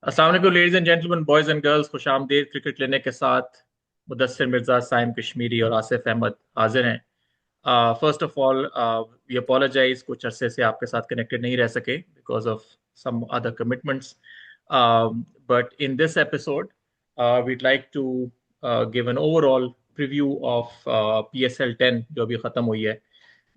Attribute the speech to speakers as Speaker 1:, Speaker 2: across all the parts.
Speaker 1: अस्सलाम वालेकुम ladies and gentleman boys and girls खुश आमदीद क्रिकेट लेने के साथ मुदस्सिर मिर्जा साइम कश्मीरी और आसिफ अहमद हाजिर हैं। First of all we apologise कुछ अरसे से आपके साथ कनेक्टेड नहीं रह सके because of some other commitments but in this episode we'd like to give an overall preview of PSL 10 जो अभी ख़त्म हुई है।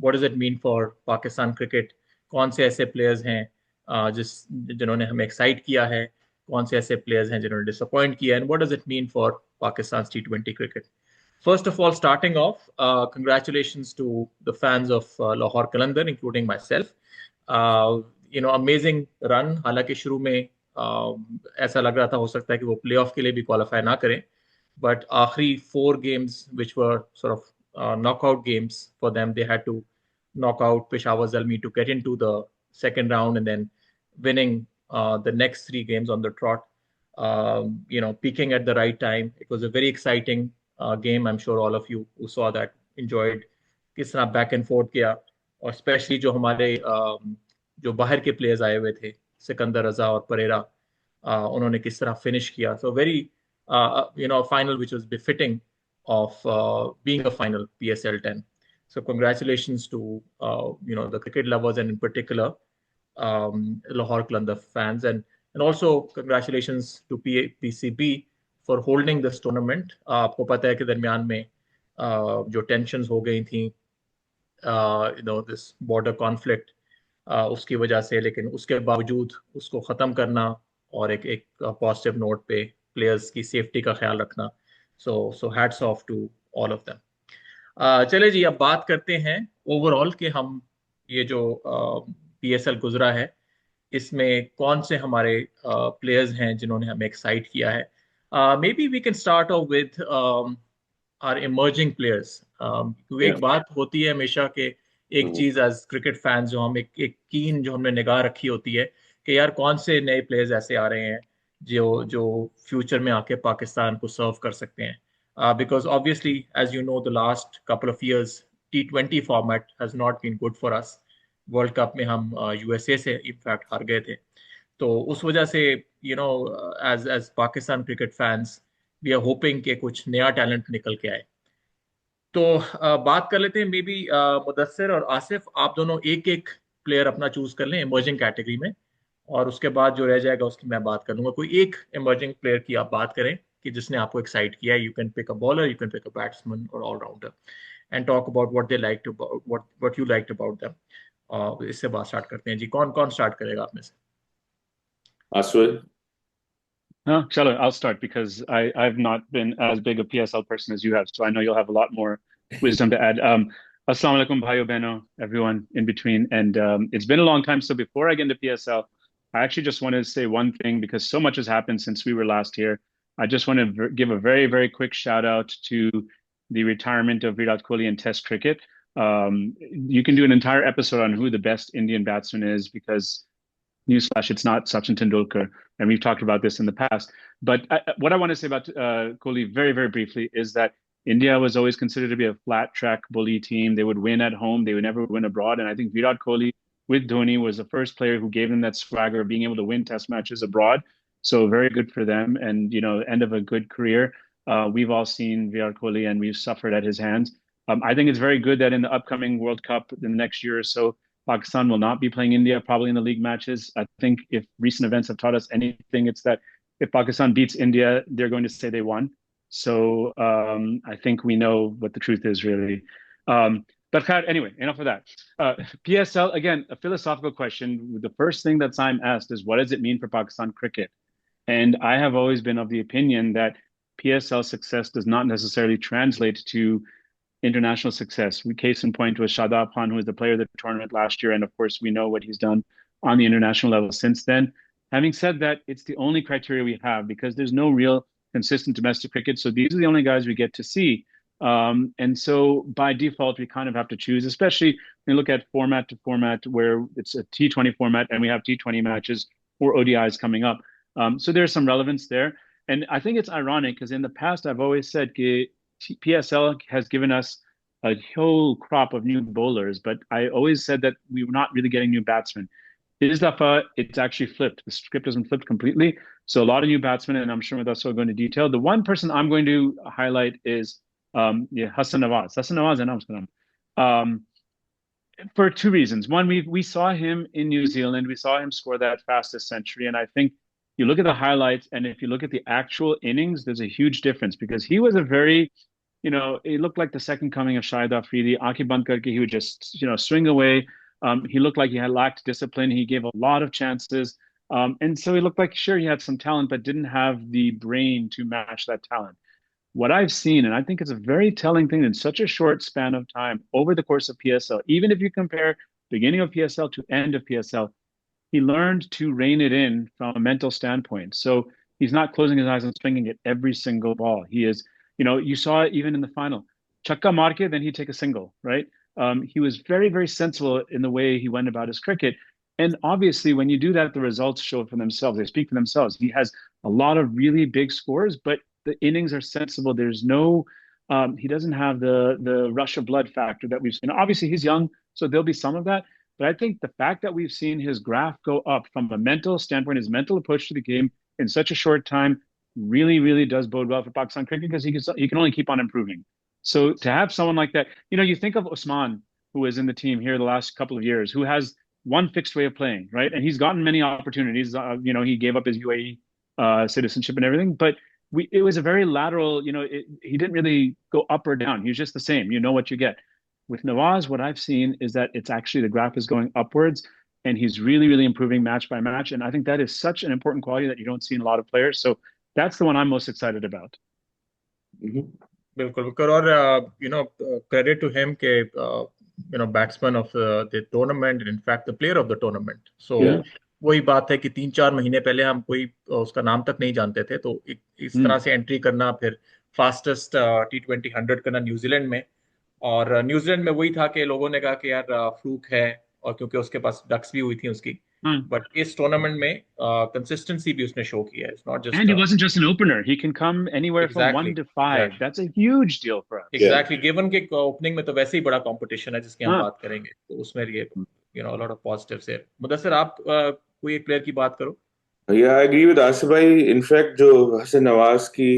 Speaker 1: What does it mean for Pakistan cricket? कौन से ऐसे प्लेयर्स हैं जिन्होंने हमें एक्साइट किया है, कौन से ऐसे प्लेयर्स हैं जिन्होंने डिसअपॉइंट किया, and what does it mean for Pakistan T20 cricket? First of all, starting off, congratulations to the fans of Lahore Qalandar, including myself. Amazing run. हालांकि शुरू में ऐसा लग रहा था हो सकता है कि वो प्लेऑफ के लिए भी क्वालिफाई ना करें, बट आखिरी 4 games which were sort of knockout games for them, they had to knock out Peshawar Zalmi to get into the second round, and then winning the next 3 games on the trot. Peaking at the right time. It was a very exciting game. I'm sure all of you who saw that enjoyed किस तरह back and fourth किया, और specially जो हमारे जो बाहर के players आए हुए थे, सिकंदर रजा और परेरा, उन्होंने किस तरह फिनिश किया. So very final which was befitting of being a final PSL 10. So congratulations to the cricket lovers, and in particular Lahore Qalandar fans, and also congratulations to PCB for holding this tournament. आपको पता है कि दरमियान में जो tensions हो गई थी, दिस बॉर्डर कॉन्फ्लिक्ट, उसकी वजह से, लेकिन उसके बावजूद उसको ख़त्म करना और एक एक पॉजिटिव नोट पे प्लेयर्स की सेफ्टी का ख्याल रखना. So hats off to all of them. चले जी, अब बात करते हैं ओवरऑल कि हम ये जो PSL गुजरा है इसमें कौन से हमारे प्लेयर्स हैं जिन्होंने हमें एक्साइट किया है. Maybe we can start off with our emerging players. क्योंकि
Speaker 2: Yeah.
Speaker 1: एक बात होती है हमेशा कि एक
Speaker 2: Mhm.
Speaker 1: चीज एज क्रिकेट फैंस जो हम एक कीन जो हमने निगाह रखी होती है कि यार कौन से नए प्लेयर्स ऐसे आ रहे हैं जो जो फ्यूचर में आके पाकिस्तान को सर्व कर सकते हैं. Because obviously as you know the last couple of years T20 format has not been good for us. World cup में हम USA से इनफैक्ट हार गए थे. तो उस वजह से as as Pakistan cricket fans we are hoping कि कुछ नया टैलेंट निकल के आए. तो बात कर लेते हैं. मे बी मुदस्सिर और आसिफ, आप दोनों एक एक प्लेयर अपना चूज कर लें इमर्जिंग कैटेगरी में, और उसके बाद जो रह जाएगा उसकी मैं बात कर लूंगा. कोई एक इमर्जिंग प्लेयर की आप बात करें कि जिसने आपको एक्साइट किया. You can pick a bowler, you can pick a batsman और all rounder, and talk about what they like to, what you liked about them. इससे बात स्टार्ट करते हैं जी. कौन कौन स्टार्ट करेगा आप में से?
Speaker 2: Aswad.
Speaker 3: No, Chalo, I'll start because I've not been as big a PSL person as you have, so I know you'll have a lot more wisdom to add. Assalamu alaikum, bhayo beno, everyone in between. And it's been a long time. So before I get into PSL, I actually just wanted to say one thing because so much has happened since we were last here. I just want to give a very, very quick shout out to the retirement of Virat Kohli in Test cricket. You can do an entire episode on who the best Indian batsman is because newsflash, it's not Sachin Tendulkar, and we've talked about this in the past. But what I want to say about Kohli very, very briefly is that India was always considered to be a flat track bully team. They would win at home, they would never win abroad. And I think Virat Kohli with Dhoni was the first player who gave them that swagger of being able to win test matches abroad. So very good for them, and end of a good career. We've all seen Virat Kohli, and we've suffered at his hands. I think it's very good that in the upcoming World Cup, in the next year or so, Pakistan will not be playing India probably in the league matches. I think if recent events have taught us anything, it's that if Pakistan beats India, they're going to say they won. So I think we know what the truth is really. But anyway, enough of that. PSL, again, a philosophical question. The first thing that Saim asked is, what does it mean for Pakistan cricket? And I have always been of the opinion that PSL success does not necessarily translate to international success. Case in point was Shadab Khan, who was the player of the tournament last year. And of course, we know what he's done on the international level since then. Having said that, it's the only criteria we have because there's no real consistent domestic cricket. So these are the only guys we get to see. And so by default, we kind of have to choose, especially when you look at format to format where it's a T20 format and we have T20 matches or ODIs coming up. So there's some relevance there. And I think it's ironic because in the past, I've always said PSL has given us a whole crop of new bowlers, but I always said that we were not really getting new batsmen. His dafa, it's actually flipped. The script hasn't flipped completely. So a lot of new batsmen, and I'm sure that's what we're going to detail. The one person I'm going to highlight is Hassan Nawaz. Hassan Nawaz and for two reasons. One, we saw him in New Zealand. We saw him score that fastest century, and I think you look at the highlights, and if you look at the actual innings, there's a huge difference because he was a very, it looked like the second coming of Shahid Afridi. Aankhein band karke, he would just, swing away. He looked like he had lacked discipline. He gave a lot of chances. And so he looked like, sure, he had some talent, but didn't have the brain to match that talent. What I've seen, and I think it's a very telling thing in such a short span of time over the course of PSL, even if you compare beginning of PSL to end of PSL, he learned to rein it in from a mental standpoint. So he's not closing his eyes and swinging at every single ball. He is, you saw it even in the final. Chakka marke, then he'd take a single, right? He was very, very sensible in the way he went about his cricket. And obviously, when you do that, the results show for themselves. They speak for themselves. He has a lot of really big scores, but the innings are sensible. There's no, he doesn't have the rush of blood factor that we've seen. Obviously, he's young, so there'll be some of that. But I think the fact that we've seen his graph go up from a mental standpoint, his mental approach to the game in such a short time, really, really does bode well for Pakistan cricket because he can only keep on improving. So to have someone like that, you think of Usman, who was in the team here the last couple of years, who has one fixed way of playing, right? And he's gotten many opportunities. He gave up his UAE citizenship and everything, but it was a very lateral. He didn't really go up or down. He was just the same. You know what you get. With Nawaz, what I've seen is that it's actually the graph is going upwards, and he's really, really improving match by match. And I think that is such an important quality that you don't see in a lot of players. So that's the one I'm most excited about.
Speaker 1: बिल्कुल और credit to him के batsman of the tournament and in fact the player of the tournament. So वही बात है कि 3-4 महीने पहले हम कोई उसका नाम तक नहीं जानते थे, तो इस तरह से एंट्री करना, फिर फास्टेस्ट T20 100 करना न्यूजीलैंड में, और न्यूजीलैंड में वही था कि लोगों ने कहा कि यार फ्लूक है, और क्योंकि उसके पास डक्स भी हुई थी उसकी, बट इस टूर्नामेंट में कंसिस्टेंसी भी उसने शो किया है. It's not just
Speaker 3: and he wasn't just an opener. He can come anywhere from 1 to 5. That's a huge deal for us.
Speaker 1: Exactly. Given के ओपनिंग में तो वैसे ही बड़ा कंपटीशन है जिसकी हम बात करेंगे, तो उसमें ये a lot of positives है. मुदस्सिर, आप कोई एक प्लेयर की बात करो.
Speaker 2: Yeah, I agree with Asif भाई. इनफैक्ट जो हसन नवाज की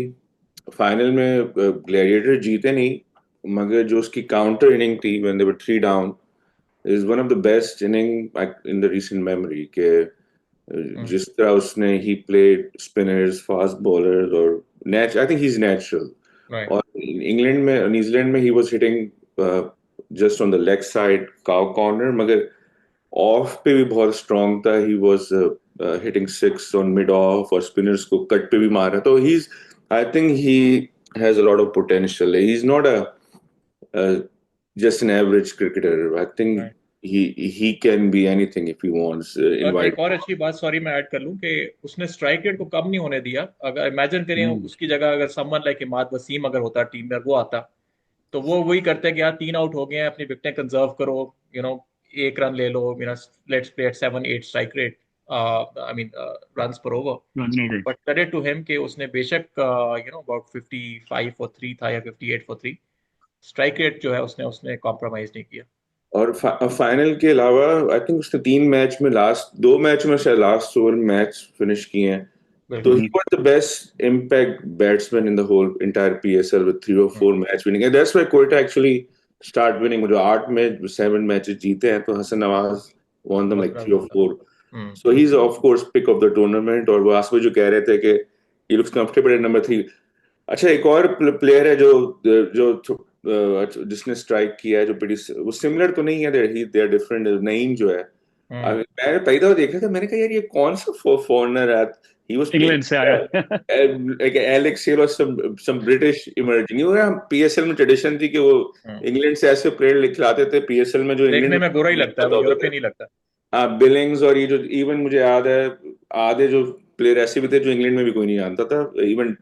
Speaker 2: फाइनल में ग्लैडिएटर जीते नहीं, मगर जो उसकी काउंटर इनिंग थी when they were 3 down is one of the best inning in the recent memory. के जिस तरह उसने he played spinners, fast bowlers, और I think he's natural.
Speaker 1: Right.
Speaker 2: और इंग्लैंड में, न्यूजीलैंड में he was hitting just on the leg side, cow corner, मगर of पे भी बहुत स्ट्रॉन्ग था. He was hitting 6 on mid off, और spinners को कट पे भी मारा. तो I think he has a lot of potential. He's not just an average cricketer. I think he can be anything if he wants.
Speaker 1: एक और अच्छी बात, सॉरी मैं ऐड कर लूं, कि उसने स्ट्राइक रेट को कम नहीं होने दिया. अगर इमेजिन करें उसकी जगह अगर समवन लाइक इमाद वसीम अगर होता टीम में, वो आता, तो वो वही करते कि यार 3 आउट हो गए हैं, अपनी विकेटें कंजर्व करो, 1 रन ले लो, let's play at 7-8 strike rate, runs per over. But credit to him कि उसने बेशक about 55 for 3 था या 58 for 3, स्ट्राइक रेट जो है उसने कॉम्प्रोमाइज नहीं किया.
Speaker 2: और फाइनल के अलावा आई थिंक उसने 3 मैच में, लास्ट 2 मैच में शायद लास्ट ओवर मैच फिनिश किए हैं. So he was the best impact batsman in the whole entire PSL with 3 or 4 match winning, and that's why Quetta actually start winning. जो 8 में 7 matches जीते हैं, तो Hasan Nawaz won them like 3 or 4. So he's of course pick of the tournament. और वो आसपास जो कह रहे थे कि he looks comfortable at number 3. अच्छा, एक और प्लेयर है जो जिसने स्ट्राइक किया है, जो वो सिमिलर तो नहीं है, they are different. नईम जो है, मैंने पहले तो देखा था, मैंने कहा यार ये कौन सा फॉरनर है. He was
Speaker 3: England से आया.
Speaker 2: like Alex Hale or some British emerging. PSL में ट्रेडिशन थी कि वो इंग्लैंड से ऐसे प्लेयर लिखलाते थे PSL में जो
Speaker 1: देखने में गोरा ही लगता है, यूरोपियन नहीं लगता.
Speaker 2: बिलिंग्स और ये जो, इवन मुझे याद है आधे जो प्लेयर ऐसे भी थे जो इंग्लैंड में भी कोई नहीं जानता था. इवन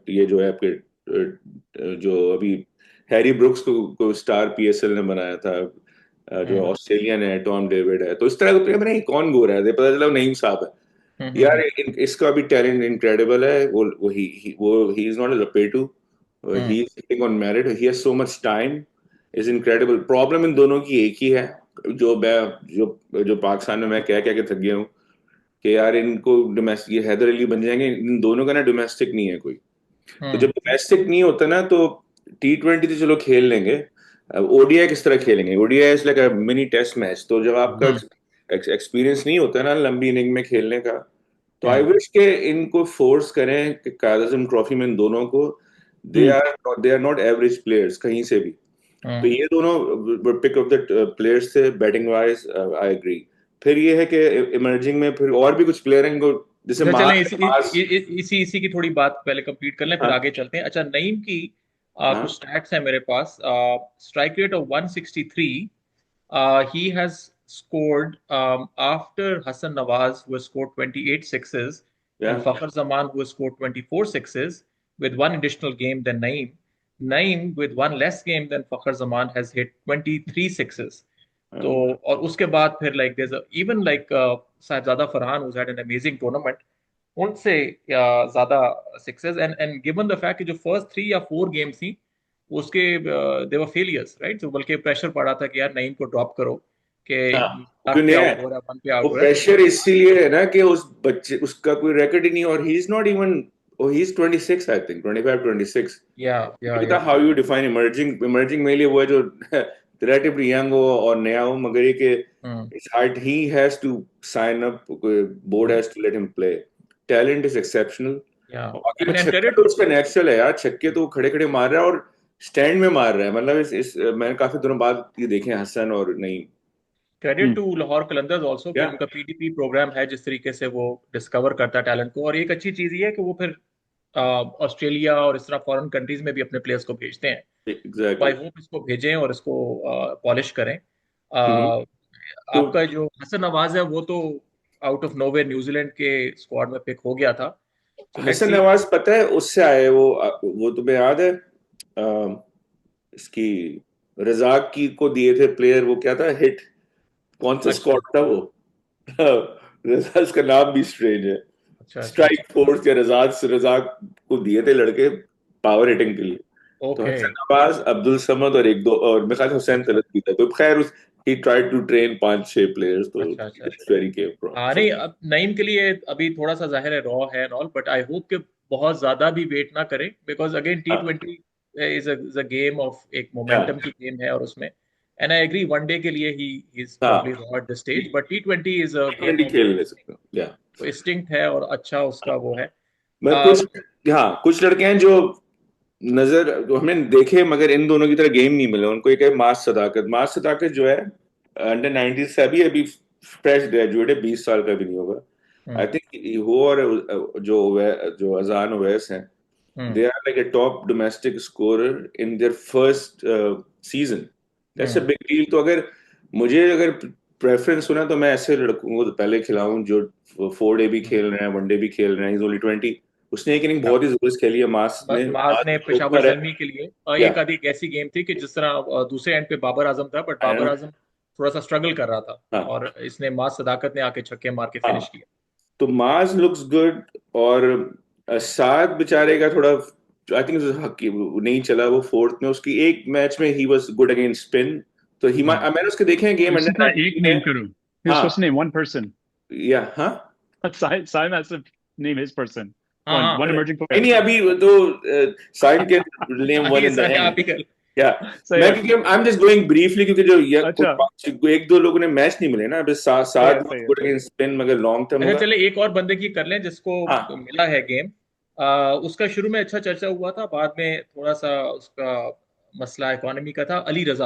Speaker 2: ये जो है आपके जो अभी हैरी ब्रुक्स को स्टार PSL ने बनाया था, जो ऑस्ट्रेलियन है, टॉम डेविड है. तो इस तरह का प्लेयर मैंने कौन गोरा है, पता चला नईम साहब है. यार इसका भी टैलेंट इनक्रेडिबल है. वो ही इज नॉट अ लपेटू, he is sitting on merit, he has so much time, is incredible. Problem इन दोनों की एक ही है जो पाकिस्तान में मैं कह के थक गया हूँ कि यार इनको डोमेस्टिक, ये हैदर अली बन जाएंगे, इन दोनों का ना डोमेस्टिक नहीं है कोई। तो जब डोमेस्टिक नहीं होता ना तो T20 तो चलो खेल लेंगे, ओडीआई किस तरह खेलेंगे? ODI is like a mini test match. तो जब आपका एक्सपीरियंस नहीं होता ना लंबी इनिंग में खेलने का, तो आई विश के इनको फोर्स करें कि कायद-ए-आज़म ट्रॉफी में इन दोनों को, they are not average players कहीं से भी। तो ये दोनों पिक ऑफ द प्लेयर्स थे बैटिंग वाइज, आई एग्री। फिर ये है कि इमर्जिंग में फिर और भी कुछ प्लेयर हैं इनको, जैसे
Speaker 1: अच्छा, चलें
Speaker 2: मास।
Speaker 1: इसी की थोड़ी बात पहले कंप्लीट कर लें, फिर
Speaker 2: हाँ
Speaker 1: आगे चलते हैं। अच्छा, नईम की
Speaker 2: हाँ
Speaker 1: कुछ स्टैट्स हैं मेरे पास। Strike rate of 163, he has scored after Hassan Nawaz, who has scored 28 sixes,
Speaker 2: या
Speaker 1: and Fakhar Zaman, who has scored 24 sixes, with one additional game than Naeem. Naeem, with one less game than Fakhar Zaman, has hit 23 sixes. तो और उसके बाद फिर like there even like Sahibzada Farhan who's had an amazing tournament, उनसे ज्यादा sixes. And given the fact कि जो first 3 या 4 गेम्स थी उसके दे वर फेलियर्स, राइट? तो बल्कि प्रेशर पड़ा था कि यार नईम को ड्रॉप करो, कि
Speaker 2: हाँ,
Speaker 1: लाख
Speaker 2: क्यों
Speaker 1: पे
Speaker 2: नहीं है?
Speaker 1: आउट हो रहा है, 1 पे
Speaker 2: वो
Speaker 1: आउट हो रहा है।
Speaker 2: प्रेशर इसीलिए है ना कि उस बच्चे, उसका कोई रिकॉर्ड ही नहीं, और ही is not even, he is 26 I think, 25 26।
Speaker 1: या
Speaker 2: पता how you define emerging? Emerging मेरे लिए वो है जो रिलेटिवली यंग हो और नया हो, मगर ये कि it's hard, he has to sign up, board has to let him play. Talent is exceptional.
Speaker 1: या
Speaker 2: बाकी में
Speaker 1: एंड
Speaker 2: छक्के
Speaker 1: क्रेडिट
Speaker 2: तो
Speaker 1: टू
Speaker 2: उसका नेचुरल है यार, छक्के तो खड़े खड़े मार रहा है और स्टैंड में मार रहा है। मतलब मैंने काफी दिनों बाद ये देखे हैं हसन और नहीं।
Speaker 1: Credit to Lahore Qalandars also कि
Speaker 2: या
Speaker 1: उनका पीडीपी प्रोग्राम है, जिस तरीके से वो डिस्कवर करता है टैलेंट को। और एक अच्छी चीज ये है कि वो फिर ऑस्ट्रेलिया और इस तरह फॉरेन कंट्रीज में भी अपने प्लेयर्स को भेजते हैं। तो आई
Speaker 2: एग्जैक्टली।
Speaker 1: होप इसको भेजें और इसको पॉलिश करें।
Speaker 2: तो
Speaker 1: आपका जो हसन नवाज है वो तो आउट ऑफ नोवेयर न्यूजीलैंड के स्क्वाड में पिक हो गया था। तो लेट्स
Speaker 2: हसन
Speaker 1: सी।
Speaker 2: नवाज पता है उससे आए वो तुम्हें याद है? इसकी रजाक की को दिए थे प्लेयर, वो क्या था, हिट, कौन सा
Speaker 1: अच्छा,
Speaker 2: स्क्वाड था वो? रजाक, उसका नाम भी स्ट्रेंज है।
Speaker 1: अच्छा, अच्छा,
Speaker 2: स्ट्राइक
Speaker 1: अच्छा।
Speaker 2: फोर्स या रजाक को दिए थे लड़के पावर हिटिंग के लिए। तो
Speaker 1: ओके।
Speaker 2: हसन नवाज, अब्दुल समद और एक दो और मेरे ख्याल से हुसैन
Speaker 1: अच्छा,
Speaker 2: तलत भी था। तो खैर उस he tried to train 5-6 players, तो
Speaker 1: अच्छा, अच्छा,
Speaker 2: इट्स
Speaker 1: अच्छा।
Speaker 2: वेरी केयर
Speaker 1: हाँ,
Speaker 2: फ्रॉम।
Speaker 1: नहीं, अब नईम के लिए अभी थोड़ा सा जाहिर है रॉ है ऑल, बट आई होप कि बहुत ज्यादा भी वेट ना करें, because again T20 is a game of, एक मोमेंटम की गेम है। और उसमें एंड आई एग्री, वनडे के लिए ही इज
Speaker 2: हाँ,
Speaker 1: probably raw at the stage, but T20 is a game
Speaker 2: T20
Speaker 1: of
Speaker 2: खेल ले सकते हो या।
Speaker 1: इंस्टिंक्ट है, और अच्छा उसका वो है।
Speaker 2: मैं
Speaker 1: आ,
Speaker 2: कुछ, हाँ कुछ लड़के हैं जो नजर जो हमने देखे मगर इन दोनों की तरह गेम नहीं मिले उनको। एक है मास सदाकत जो है अंडर 90 से अभी फ्रेश ग्रेजुएट है, 20 साल का भी नहीं होगा आई
Speaker 1: हम्म,
Speaker 2: थिंक। वो और जो अजान ओवैस हैं,
Speaker 1: hmm,
Speaker 2: they are like a top domestic scorer in their first season. That's a
Speaker 1: hmm.
Speaker 2: big deal. तो अगर प्रेफरेंस हो ना तो मैं ऐसे लड़कों को पहले खिलाऊं जो 4 डे भी खेल रहे हैं, 1 डे भी खेल रहे हैं। He's only 20। उसने एक इनिंग बहुत ही जबरदस्त खेली है,
Speaker 1: माज ने
Speaker 2: मास
Speaker 1: पेशावर
Speaker 2: ऊपर है।
Speaker 1: जलमी के लिए
Speaker 2: या
Speaker 1: एक आधी ऐसी गेम थी कि जिस तरह दूसरे एंड पे बाबर आजम था, बट बाबर आजम थोड़ा सा स्ट्रगल कर रहा था,
Speaker 2: हाँ
Speaker 1: और इसने माज सदाकत ने आके छक्के मार के
Speaker 2: हाँ,
Speaker 1: फिनिश किया।
Speaker 2: तो मास लुक्स गुड। और साद बेचारे का थोड़ा, आई थिंक नहीं चला वो फोर्थ में। उसकी एक मैच में he was good against spin. तो मैंने उसके देखे हैं गेम
Speaker 3: इसी
Speaker 2: अंडर
Speaker 3: तरह एक
Speaker 2: 19
Speaker 3: नेम
Speaker 2: में।
Speaker 3: करूं, you're
Speaker 2: हाँ
Speaker 3: supposed to name one person.
Speaker 2: या हाँ
Speaker 3: Saim has to name his person.
Speaker 1: हाँ,
Speaker 3: One
Speaker 1: हाँ।
Speaker 3: one emerging
Speaker 2: नहीं
Speaker 3: player.
Speaker 2: नहीं, अभी तो साइन के नेम वन
Speaker 1: ये
Speaker 2: इन द
Speaker 1: सारे आप
Speaker 2: एंड।
Speaker 1: ही कर।
Speaker 2: या
Speaker 3: सही
Speaker 2: मैं,
Speaker 3: है।
Speaker 2: क्योंकि I am just going briefly, क्योंकि जो
Speaker 3: अच्छा
Speaker 2: एक दो लोगों ने मैच नहीं मिले ना अभी।
Speaker 3: सही
Speaker 2: साद
Speaker 3: है सही है
Speaker 2: गुड
Speaker 3: सही है।
Speaker 2: अगेंस्ट स्पिन मगर लॉन्ग टर्म
Speaker 1: अच्छा,
Speaker 2: होगा।
Speaker 1: चले एक और बंदे की कर लें जिसको
Speaker 2: हाँ
Speaker 1: मिला है गेम। उसका शुरू में अच्छा चर्चा हुआ था, बाद में थोड़ा सा उसका मसला इकोनॉमी का था। अली रजा,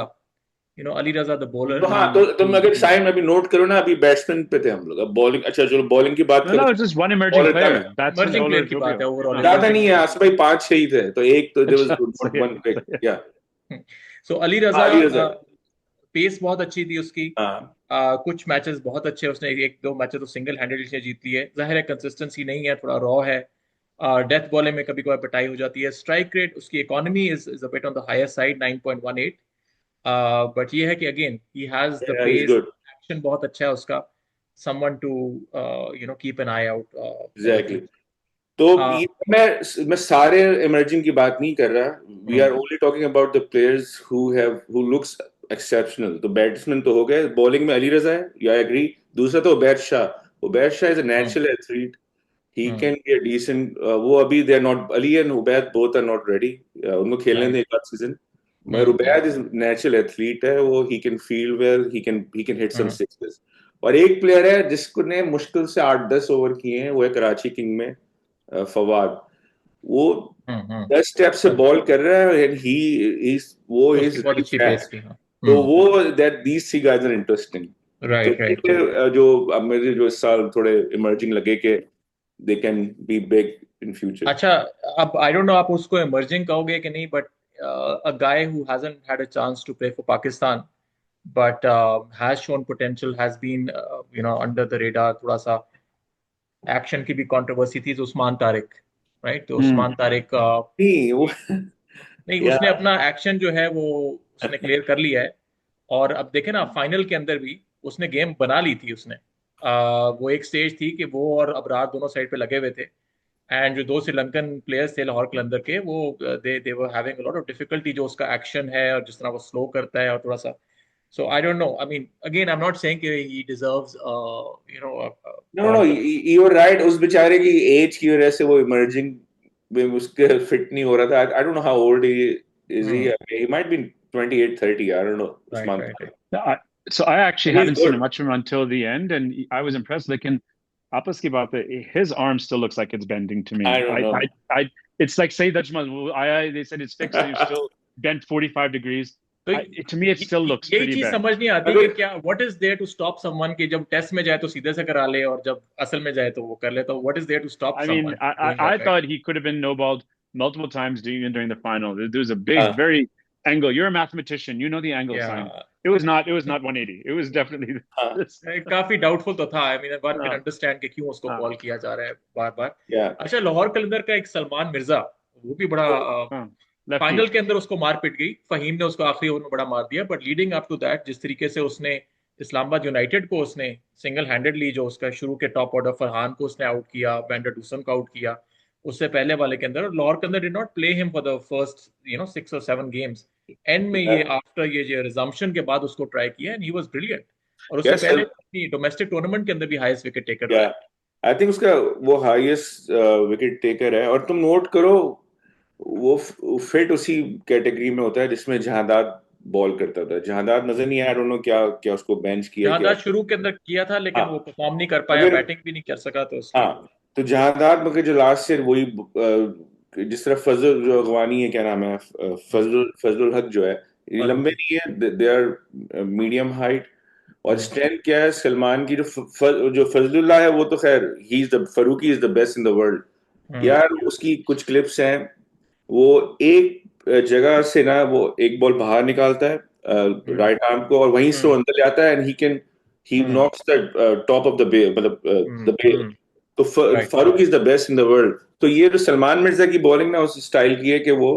Speaker 1: अली रजा द बॉलर।
Speaker 2: तो हाँ, तो तुम अगर साइन अभी नोट करो ना, अभी बैट्समैन पे थे हम लोग, अब बॉलिंग। अच्छा चलो बॉलिंग की बात
Speaker 3: No,
Speaker 2: करें
Speaker 3: no,
Speaker 2: तो
Speaker 3: it's just one emerging
Speaker 2: bowler come
Speaker 3: player.
Speaker 2: है।
Speaker 3: Batsman,
Speaker 1: इमर्जिंग
Speaker 3: bowler,
Speaker 1: प्लेयर की
Speaker 3: जो भी
Speaker 1: बात
Speaker 3: हो।
Speaker 1: है, ओवरऑल
Speaker 3: हाँ
Speaker 2: ज्यादा
Speaker 1: इमर्जिंग
Speaker 2: नहीं है
Speaker 1: प्लेयर
Speaker 2: आसपास, 5-6 ही थे, तो एक तो देयर
Speaker 3: अच्छा
Speaker 2: वाज
Speaker 3: सही है
Speaker 2: वन पिक
Speaker 3: सही है।
Speaker 2: या।
Speaker 1: की। सो अली रजा,
Speaker 2: अली रजा।
Speaker 1: पेस बहुत अच्छी थी उसकी।
Speaker 2: हाँ
Speaker 1: कुछ मैचेस बहुत अच्छे उसने, एक दो मैचेस तो सिंगल हैंडेडली से जीत लिए। जाहिर है कंसिस्टेंसी नहीं है, थोड़ा रॉ है। डेथ बॉलिंग में कभी कभार पिटाई हो जाती है। स्ट्राइक रेट उसकी, economy is a bit on the higher side, 9.18। But ये है कि again he has the
Speaker 2: he is
Speaker 1: pace,
Speaker 2: good.
Speaker 1: Action बहुत अच्छा है उसका। Someone to keep an eye out for the
Speaker 2: exactly.
Speaker 1: Future.
Speaker 2: तो मैं सारे इमर्जिंग की बात नहीं कर रहा। We are only talking about the players who looks exceptional. तो बैट्समैन तो हो गए, बॉलिंग में अली रजा है, या एग्री। दूसरा तो Ubaid Shah is a natural athlete, he can be a decent. वो अभी they are not, Ali and Ubaid both are not ready, उनको खेलने दें एक आध सीजन। मगर उबैद इज नेचुरल एथलीट है, वो he can field well, he can hit some sixes. और एक प्लेयर है जिसको ने मुश्किल से 8-10 ओवर किए हैं, वो है कराची किंग में फवाद। वो 10 स्टेप से बॉल कर रहा है, एंड वो
Speaker 1: उसकी
Speaker 2: इज
Speaker 1: बहुत अच्छी पेस थी।
Speaker 2: तो वो that these three guys are interesting. तो
Speaker 1: राइट राइट।
Speaker 2: जो अब मेरे जो इस साल थोड़े इमर्जिंग लगे कि they can be big in future.
Speaker 1: अच्छा, अब आई डोंट नो आप उसको इमर्जिंग कहोगे कि नहीं, but a guy who hasn't had a chance to play for Pakistan but has shown potential, has been under the radar, थोड़ा सा एक्शन की भी कंट्रोवर्सी थी, तो उस्मान तारिक, राइट? तो उस्मान तारिक
Speaker 2: नहीं वो
Speaker 1: नहीं,
Speaker 2: या
Speaker 1: उसने अपना एक्शन जो है वो उसने क्लियर कर लिया है। और अब देखे ना, फाइनल के अंदर भी उसने गेम बना ली थी उसने। वो एक स्टेज थी कि वो और अबरार दोनों साइड पे लगे हुए थे, एंड जो दो श्रीलंकन प्लेयर्स थे लाहौर कलंदर के, वो they were having a lot of difficulty, जो उसका एक्शन है और जिस तरह वो स्लो करता है और थोड़ा सा। So I don't know, I mean again I am not saying कि he deserves
Speaker 2: no you are right. उस बेचारे की एज की वजह से वो इमर्जिंग में उसके फिट नहीं हो रहा था। आई don't know how old he is, he might be 28-30, I don't no Usman Tariq.
Speaker 3: So I actually
Speaker 2: He's
Speaker 3: haven't seen
Speaker 2: good.
Speaker 3: much of him until the end, and I was impressed. Like in Apas ki baat hai, his arm still looks like it's bending to me.
Speaker 2: I don't know.
Speaker 3: It's like say that they said it's fixed, and you're still bent 45 degrees.
Speaker 1: तो
Speaker 3: To me, it still looks
Speaker 1: यही
Speaker 3: pretty
Speaker 1: चीज
Speaker 3: bent.
Speaker 1: समझ नहीं आती कि क्या what is there to stop someone कि जब टेस्ट में जाए तो सीधे से करा ले, और जब असल में जाए तो वो कर ले। तो what is there to stop
Speaker 3: I mean,
Speaker 1: someone?
Speaker 3: I thought he could have been no-balled multiple times during the final. There was a big,
Speaker 2: हाँ
Speaker 3: very angle. You're a mathematician. You know the angle sign.
Speaker 1: या
Speaker 3: It was not 180. It was definitely
Speaker 2: हाँ
Speaker 3: this.
Speaker 1: काफी doubtful तो था। I mean one can
Speaker 3: हाँ
Speaker 1: understand कि क्यों उसको
Speaker 3: हाँ
Speaker 1: कॉल किया जा रहा है बार बार।
Speaker 2: या
Speaker 1: अच्छा, लाहौर कलंदर का एक सलमान मिर्जा, वो भी बड़ा
Speaker 3: हाँ lefty.
Speaker 1: फाइनल के अंदर उसको मार पिट गई, फहीम ने उसको आखिरी ओवर में बड़ा मार दिया, but leading up to that जिस तरीके से उसने इस्लामाबाद यूनाइटेड को उसने सिंगल हैंडेडली, जो उसका शुरू के टॉप ऑर्डर फरहान को उसने आउट किया, वैंडर डूसन को आउट किया, उससे पहले वाले के अंदर लाहौर के अंदर did not play him for the first 6 or 7 games. And में ये आफ्टर ये रिजम्पशन के बाद उसको ट्राई किया, एंड ही वाज ब्रिलियंट। और उससे
Speaker 2: यस
Speaker 1: पहले डोमेस्टिक टूर्नामेंट के अंदर भी हाईएस्ट विकेट टेकर
Speaker 2: या
Speaker 1: रहा है।
Speaker 2: आई थिंक उसका वो हाईएस्ट विकेट टेकर है। और तुम नोट करो, वो फिट उसी कैटेगरी में होता है जिसमें जहादाद बॉल करता था। जहादाद नजर नहीं आया, आई डोंट नो क्या क्या उसको बेंच किया क्या।
Speaker 1: जहां शुरू के अंदर किया था, लेकिन वो
Speaker 2: हाँ
Speaker 1: परफॉर्म नहीं कर पाया,
Speaker 2: मगर
Speaker 1: बैटिंग भी नहीं कर सका, तो इसलिए।
Speaker 2: हाँ तो जहादाद मगर जो लास्ट से वही जिस तरह फजल जो अगवानी है, क्या नाम है, फजलुल हक जो है, ये लंबे नहीं है, दे आर मीडियम हाइट। और स्ट्रेंथ क्या है सलमान की, जो फजलुल्लाह है वो तो खैर he is the, Farooqui is the best in the world यार। उसकी कुछ क्लिप्स हैं, वो एक जगह से ना वो एक बॉल बाहर निकालता है राइट आर्म को, और वहीं से वो अंदर ले आता है, and he knocks the top of the bay, मतलब द बे। तो Farooq is the best in the world. तो ये जो सलमान मिर्जा की बॉलिंग ना उस स्टाइल की है कि वो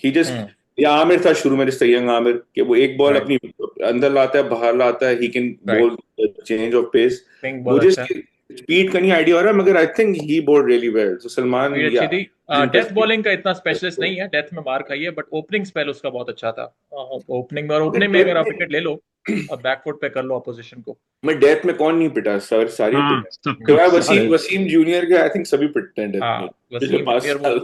Speaker 2: ही जस्ट, या आमिर था शुरू में, जिस यंग आमिर, कि वो एक बॉल अपनी अंदर लाता है, बाहर लाता है, he can bowl change of pace. मुझे स्पीड का नहीं आइडिया हो रहा, मगर I think he bowled really well. तो सलमान
Speaker 1: अच्छी थी। डेथ बॉलिंग का इतना स्पेशलिस्ट नहीं है, डेथ में मार खाई है, बट ओपनिंग स्पेल उसका बहुत अच्छा था। ओपनिंग में, और ओपनिंग में अगर आप विकेट ले लो और बैकफुट पे कर लो अपोजिशन को।
Speaker 2: मैं डेथ में कौन नहीं पिटा, सर सारी पिटा। वसीम जूनियर के आई थिंक सभी पिटते हैं डेथ में पिछले 5 साल।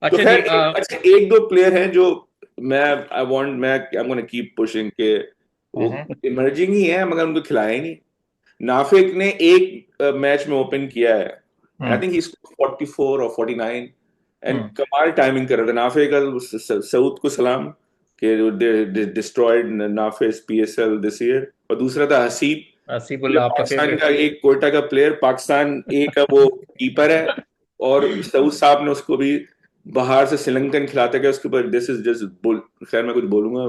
Speaker 2: तो खैर अच्छा, एक दो प्लेयर हैं जो मैं I am gonna keep pushing के वो इमर्जिंग ही है, मगर उनको खिलाया ही नहीं। नाफिक ने एक मैच में ओपन किया है, आई थिंक ही स्कोर्ड 44 और 49, एंड कमाल टाइमिंग कर रहा था नाफिक। सऊद को सलाम कि destroyed Nafis PSL this year. और दूसरा था हसीबुल्लाह, पाकिस्तान का एक कोयटा का प्लेयर, पाकिस्तान ए का वो कीपर है, और सऊद साहब ने उसको भी बाहर से श्रीलंकन खिलाते गए उसके ऊपर। दिस इज जस्ट, खैर मैं कुछ बोलूंगा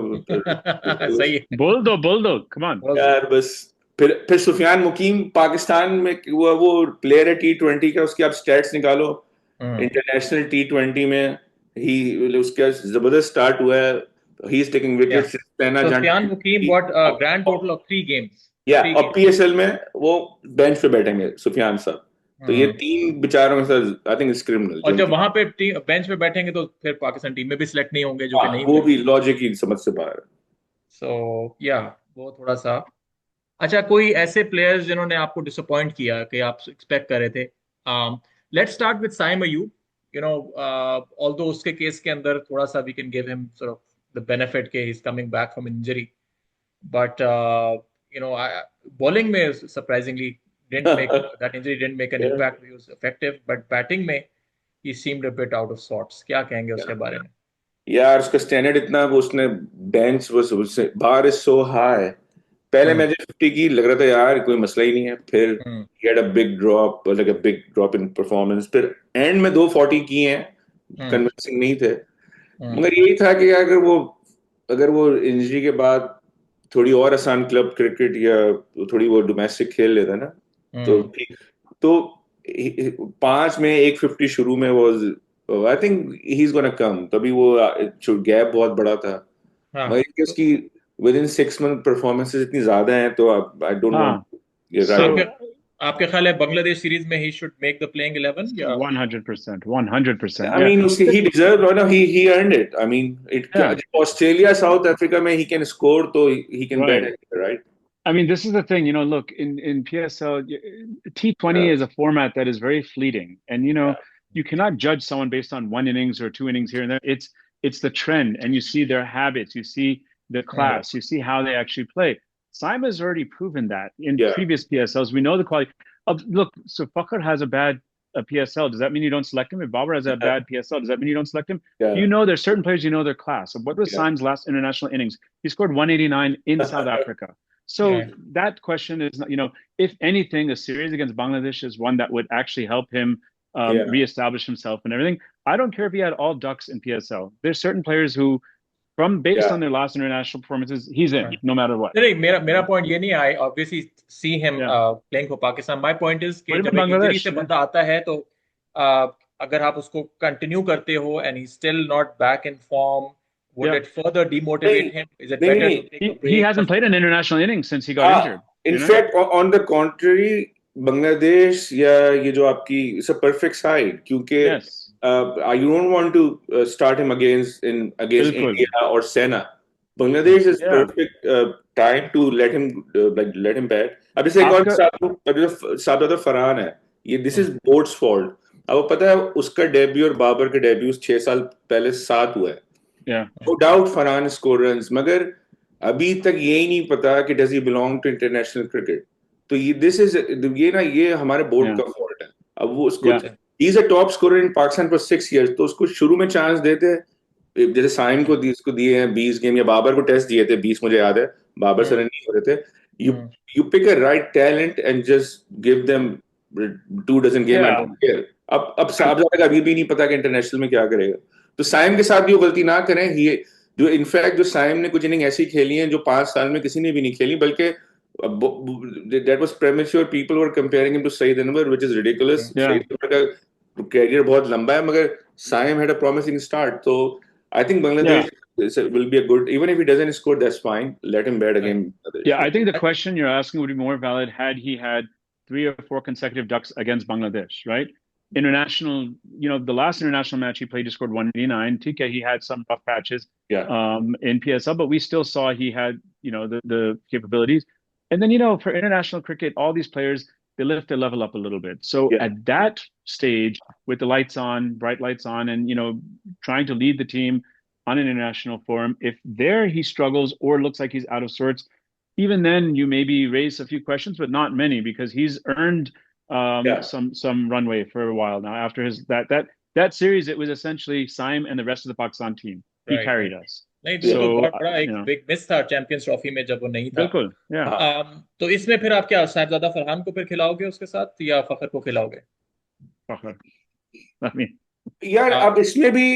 Speaker 1: सही है,
Speaker 3: बोल दो कम ऑन
Speaker 2: यार बस। फिर सुफियान मुकीम पाकिस्तान में वो प्लेयर है T20 का, उसके आप स्टैट्स निकालो इंटरनेशनल T20 में, ही उसका जबरदस्त स्टार्ट हुआ है। He is taking wickets.
Speaker 1: Sufiyan Muqeem got a grand total of 3 games.
Speaker 2: Yeah और पीएसएल में वो बेंच पे बैठेंगे सुफियान साहब। तो ये तीन बेचारों के साथ आई थिंक इट्स क्रिमिनल।
Speaker 1: और जब वहां पे बेंच पे बैठेंगे तो फिर पाकिस्तान टीम में भी सिलेक्ट नहीं होंगे, जो कि नहीं
Speaker 2: वो
Speaker 1: हुए।
Speaker 2: भी लॉजिक ही समझ से बाहर है।
Speaker 1: सो या वो थोड़ा सा। अच्छा, कोई ऐसे प्लेयर्स जिन्होंने आपको डिसअपॉइंट किया कि आप एक्सपेक्ट कर रहे थे? Let's start with Saim Ayub. You know, although उसके केस के अंदर थोड़ा सा we can give him sort of the benefit के he is coming back from injury, but you know, bowling में surprisingly didn't make that injury didn't make an
Speaker 2: Yeah.
Speaker 1: impact. He was effective, but batting में he seemed a bit out of sorts. क्या कहेंगे उसके बारे में?
Speaker 2: यार उसका standard इतना, वो उसने बेंच उससे बार इज सो हाई। पहले मैच 50 की लग रहा था यार कोई मसला ही नहीं है, फिर he had a big drop, like a big drop in performance, फिर एंड में 240 की हैं, कन्विंसिंग नहीं थे। मगर यही था कि अगर वो इंजरी के बाद थोड़ी और आसान क्लब क्रिकेट या थोड़ी वो डोमेस्टिक खेल लेता ना तो ठीक। तो 5 में 150 शुरू में was, I think he is gonna come. तभी वो गैप बहुत बड़ा था, मगर उसकी विद इन 6 मंथ परफॉर्मेंसेस इतनी ज्यादा हैं, तो आई डोंट वांट।
Speaker 1: आपके ख्याल है बांग्लादेश सीरीज में he should make the playing 11 या
Speaker 3: 100%?
Speaker 2: I mean, he deserved, no, he earned it. I mean, Australia, South Africa में he can score, so he can bet it, right?
Speaker 3: I mean, this is the thing, look, in PSL, T20 is a format that is very fleeting. And, you cannot judge someone based on one innings or two innings here and there. It's the trend, and you see their habits, you see the class, you see how they actually play. Saim has already proven that in previous PSLs. We know the quality. Look, so Fakhr has a bad PSL. Does that mean you don't select him? If Babar has a bad PSL, does that mean you don't select him? There's certain players, their class. So what was Saim's last international innings? He scored 189 in South Africa. So that question is, if anything, a series against Bangladesh is one that would actually help him reestablish himself and everything. I don't care if he had all ducks in PSL. There's certain players who, based on their last international performances, he's in no matter what.
Speaker 1: मेरा point ये नहीं, I obviously see him playing for Pakistan. My point is कि जब injury से बंदा आता है तो अगर आप उसको कंटिन्यू करते हो and he's still not back in form, would it further demotivate him? Is it better to take a break?
Speaker 3: He hasn't played an international inning since he got injured.
Speaker 2: In fact, on the contrary, Bangladesh या ये जो आपकी it's a perfect side, क्योंकि you don't want to start him against India or Sena. Bangladesh is perfect time to let him bat. अब जैसे एक और साबित फरहान है, ये this is Boat's fault. अब पता है उसका डेब्यू और बाबर का डेब्यू 6 साल पहले 7 हुआ है. No doubt Farhan score runs, मगर अभी तक यही नहीं पता कि does he belong to international cricket. तो ये हमारे बोर्ड का फॉल्ट है. अब वो उसको he is a top scorer in Pakistan for 6 years, तो उसको शुरू में चांस देते हैं, जैसे साइम को दिए हैं 20 गेम, या बाबर को टेस्ट दिए थे 20, मुझे याद है बाबर से रन नहीं हो रहे थे. You pick a right talent and just give them 2 dozen game. I don't care. अब साहबजादा का अभी भी नहीं पता कि इंटरनेशनल में क्या करेगा. तो साइम के साथ भी वो गलती ना करें. जो इनफैक्ट जो साइम ने कुछ इनिंग ऐसी खेली हैं जो 5 साल में किसी ने भी नहीं खेली, बल्कि that was premature. People were comparing him to Saeed Anwar, which is ridiculous. Saeed Anwar का कैरियर बहुत लंबा है, मगर Saim had a promising start. So I think Bangladesh will be a good, even if he doesn't score, that's fine. Let him bat again.
Speaker 3: Yeah, I think the question you're asking would be more valid had he had 3 or 4 consecutive ducks against Bangladesh, right? International, the last international match he played, he scored 189. TK, he had some rough patches in PSL, but we still saw he had, the capabilities. And then, for international cricket, all these players, they lift their level up a little bit. So at that stage, with the lights on, bright lights on, and, trying to lead the team on an international forum, if there he struggles or looks like he's out of sorts, even then you maybe raise a few questions, but not many, because he's earned some runway for a while now. After his that series, it was essentially Saim and the rest of the Pakistan team. He carried us.
Speaker 1: नहीं तो बहुत बड़ा एक big miss था champions trophy में जब वो नहीं था.
Speaker 3: बिल्कुल.
Speaker 1: तो इसमें फिर आप क्या साहिबजादा फरहान को फिर खिलाओगे उसके साथ, या फखर को खिलाओगे?
Speaker 3: फखर.
Speaker 2: यार अब इसमें भी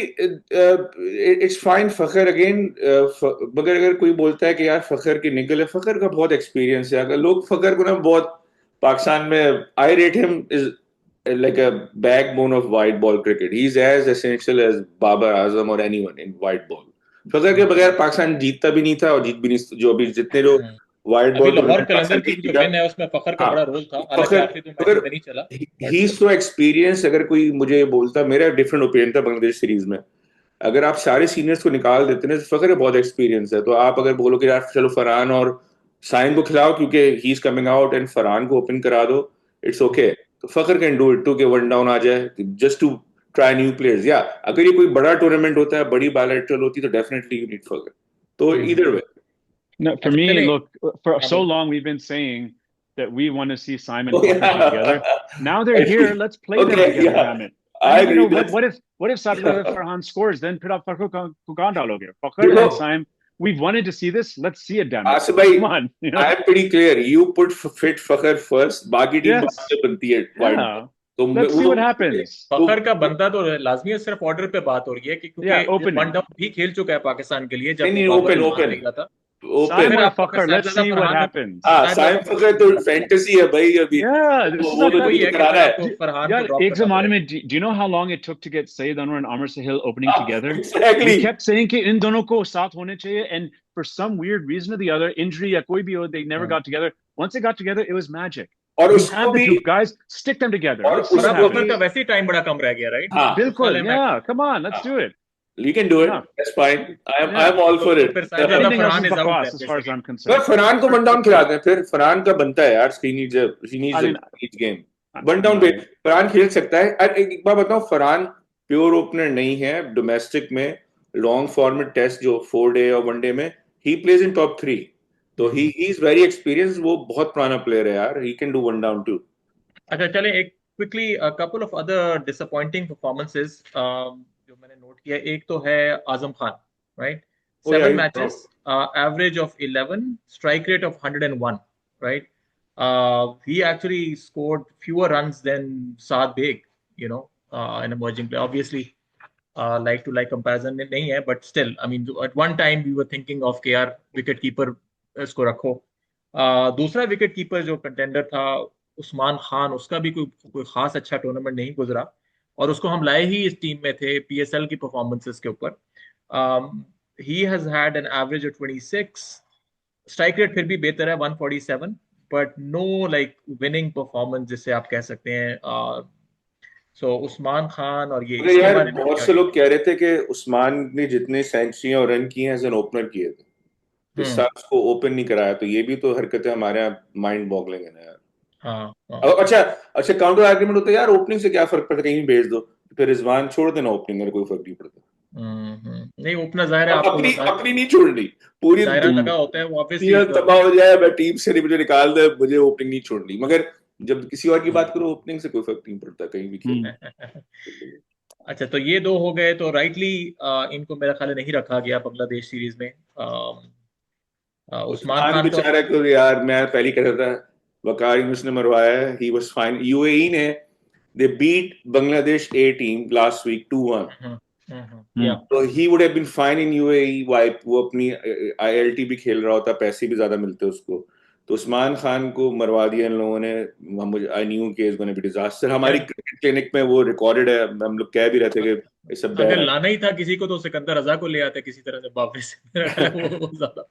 Speaker 2: इट्स फाइन फखर अगेन, मगर अगर कोई बोलता है कि यार फखर की निकल है, फखर का बहुत एक्सपीरियंस है. अगर लोग फखर को ना बहुत पाकिस्तान में, आई rate him is like a backbone of white ball cricket. He's as essential as Babar Azam or anyone in white ball. फखर के बगैर पाकिस्तान जीतता भी नहीं था और जीत भी नहीं, जो अभी जितने जो वाइड
Speaker 1: अभी
Speaker 2: बॉल
Speaker 1: लाहौर कलंदर की जो विन है उसमें फखर का
Speaker 2: हाँ,
Speaker 1: बड़ा रोल था, हालांकि
Speaker 2: फखर
Speaker 1: आखिरी 2 मैचेस
Speaker 2: अगर
Speaker 1: में नहीं चला।
Speaker 2: ही सो एक्सपीरियंस, अगर कोई मुझे बोलता, मेरा डिफरेंट ओपिनियन था बांग्लादेश सीरीज में, अगर आप सारे सीनियर्स को निकाल देते ना, फखर का बहुत एक्सपीरियंस है, तो आप अगर बोलो कि यार चलो फरहान और साइम को खिलाओ क्योंकि he is coming out and Farhan को ओपन करा दो, इट्स ओके, तो Fakhar can do it too के वन डाउन आ जाए, just to try new players, या अगर ये कोई बड़ा टूर्नामेंट होता है, बड़ी बायलैटरल होती, तो डेफिनेटली यू नीड फखर, तो इधर वे।
Speaker 3: No, for
Speaker 1: अच्छा
Speaker 3: me,
Speaker 1: चले।
Speaker 3: look, for
Speaker 1: हाँ
Speaker 3: so
Speaker 1: बोलो।
Speaker 3: long we've been saying that we want to see Simon
Speaker 2: Oh,
Speaker 3: Fucker play together. Now they're here. Let's play them
Speaker 2: okay,
Speaker 3: together.
Speaker 2: yeah,
Speaker 3: Damn it!
Speaker 2: I
Speaker 3: And then
Speaker 2: agree.
Speaker 3: what if Saturday Farhan scores? Then put up Fucker Kugan daloge. Fucker
Speaker 2: You know,
Speaker 3: and Simon. We've wanted to see this. Let's see it. Damn it!
Speaker 2: Asif bhai,
Speaker 3: Come on. You know?
Speaker 2: I am pretty clear. You put fit Fakhar first, बाकी team बाद
Speaker 3: Yes.
Speaker 2: में बनती है wide
Speaker 3: Yeah.
Speaker 2: Ball, तो
Speaker 3: Let's see
Speaker 2: वो
Speaker 3: what happens.
Speaker 1: फखर का बंदा तो लाजमी है, सिर्फ ऑर्डर पे बात हो रही है कि
Speaker 3: Yeah.
Speaker 1: क्योंकि वन
Speaker 3: Opening.
Speaker 1: डाउन भी खेल चुका है पाकिस्तान के लिए जब
Speaker 2: नहीं,
Speaker 1: मुकाबला
Speaker 2: ओपन
Speaker 1: नुकसान
Speaker 2: ओपन
Speaker 1: नहीं रहा था।
Speaker 2: ओपन,
Speaker 3: Simon
Speaker 1: फिर
Speaker 3: or
Speaker 1: आपको फिर
Speaker 3: Fucker. Let's
Speaker 1: Sahibzada
Speaker 3: see what
Speaker 1: Farhan में
Speaker 3: happens.
Speaker 2: हाँ, साइम
Speaker 1: साहिबजादा
Speaker 2: फखर तो फैंटेसी है भाई अभी,
Speaker 3: Yeah, this is
Speaker 2: वो
Speaker 3: not
Speaker 2: तो
Speaker 3: that
Speaker 1: वही
Speaker 2: जो
Speaker 1: है कि
Speaker 2: कराना
Speaker 1: फिर
Speaker 2: है।
Speaker 1: आपको फरहान को
Speaker 3: Yeah,
Speaker 1: ड्रॉप
Speaker 3: एक
Speaker 1: करना
Speaker 3: ज़माने
Speaker 1: पड़ेगा।
Speaker 3: में, do you know how long it took to get Syed Anwar and Amr Sahil opening together? We
Speaker 2: Exactly.
Speaker 3: kept saying कि इन दोनों को साथ होने चाहिए, and for some weird reason or the other, injury या कोई भी हो, they never got together. Once they got together, it was magic.
Speaker 2: और
Speaker 3: We
Speaker 2: उसको
Speaker 3: have the
Speaker 2: भी,
Speaker 3: two guys, stick them together.
Speaker 2: और
Speaker 3: Let's see
Speaker 1: और
Speaker 3: what
Speaker 1: अब
Speaker 2: उसको
Speaker 1: फखर
Speaker 2: भी,
Speaker 1: का
Speaker 3: happens.
Speaker 1: वैसे ही टाइम बड़ा कम रह गया, राइट?
Speaker 2: हाँ,
Speaker 3: बिल्कुल,
Speaker 1: साले match.
Speaker 3: yeah, come on, let's do it.
Speaker 2: you can do it,
Speaker 3: Yeah,
Speaker 2: that's fine, I am
Speaker 3: yeah.
Speaker 2: all for
Speaker 1: तो
Speaker 2: it.
Speaker 1: फिर Sahibzada
Speaker 3: Anything else
Speaker 1: Farhan
Speaker 3: is
Speaker 1: is out
Speaker 3: bakwas
Speaker 1: then
Speaker 3: as far as
Speaker 1: basically.
Speaker 3: I'm
Speaker 2: तो
Speaker 3: concerned.
Speaker 2: Farhan को one down खिला दें, फिर फरहान का बनता है यार, he needs
Speaker 3: I mean,
Speaker 2: each game one down पे फरहान खेल सकता है। और एक बात बताऊं, फरहान प्योर ओपनर नहीं है डोमेस्टिक में, लॉन्ग फॉर्मेट टेस्ट जो 4 डे और 1 डे में, ही प्लेज इन टॉप 3, तो ही इज वेरी एक्सपीरियंस, वो बहुत पुराना प्लेयर है यार, he can do one down too.
Speaker 1: अच्छा चले, एक quickly couple of other disappointing performances जो मैंने नोट किया। एक तो है Azam Khan, right?
Speaker 2: Oh yeah,
Speaker 1: 7
Speaker 2: he's
Speaker 1: matches, average of 11, strike rate of 101, right? He actually scored fewer runs than Saad Beg, an emerging player. Obviously, like to like comparison नहीं है, but still, I mean, at one time we were thinking of कि यार wicket keeper इसको रखो। दूसरा wicket keeper जो contender था उस्मान खान, उसका भी कोई खास अच्छा टूर्नामेंट नहीं गुजरा, और उसको हम लाए ही इस टीम में थे पीएसएल की परफॉर्मेंसेस के ऊपर। He has had an average of 26, strike rate फिर भी बेहतर है 147, but know like winning performance जिसे आप कह सकते हैं। सो उस्मान खान और ये
Speaker 2: अरे
Speaker 1: इसके
Speaker 2: यार,
Speaker 1: बारे में
Speaker 2: बहुत
Speaker 1: क्या
Speaker 2: से लोग कह रहे थे कि उस्मान ने जितने सेंचुरी और रन किए हैं एज एन ओपनर किए थे, इस साल उसको ओपन नहीं कराया, तो ये भी तो हरकतें हमारे यहाँ माइंड बॉगलिंग है ना यार।
Speaker 1: हाँ
Speaker 2: अच्छा अच्छा, काउंटर आर्ग्यूमेंट होता है यार, ओपनिंग से क्या फर्क पड़ता है, कहीं भेज दो, फिर रिजवान छोड़ देना ओपनिंग, अगर कोई फर्क नहीं पड़ता।
Speaker 1: नहीं, ओपनर जाहिर है आपको
Speaker 2: अपनी अपनी नहीं छोड़नी, पूरी
Speaker 1: दायरा
Speaker 3: हम्म।
Speaker 1: लगा होता है वो
Speaker 2: दुनिया
Speaker 1: ऑब्वियसली।
Speaker 2: तबाह हो जाए, मैं टीम से नहीं, मुझे निकाल दे, मुझे ओपनिंग नहीं छोड़नी, मगर जब किसी और की बात करो, ओपनिंग से कोई फर्क नहीं पड़ता, कहीं भी खेल।
Speaker 1: अच्छा, तो ये दो हो गए, तो राइटली इनको मेरा ख्याल है नहीं रखा गया बांग्लादेश सीरीज में। उस्मान
Speaker 2: उस्मान
Speaker 1: खान तो
Speaker 2: बेचारा को यार, मैं पहले कहता था, वकार यूनुस ने मरवाया है, ही वाज फाइन। यूएई ने, they beat Bangladesh A team last week 2-1,
Speaker 1: या
Speaker 2: तो he would have been fine in UAE wipe, वो अपनी आईएलटी भी खेल रहा होता, पैसे भी ज्यादा मिलते उसको, तो उस्मान खान को मरवा दिया इन लोगों ने। आई न्यू कि इज गोना बी डिजास्टर। हमारी क्रिकेट क्लिनिक में वो रिकॉर्डेड है, हम लोग कह भी रहे थे कि ये सब
Speaker 1: अगर लाना ही था किसी को तो सिकंदर रजा को ले आते किसी तरह से वापस। मेरा ख्याल है वो ज्यादा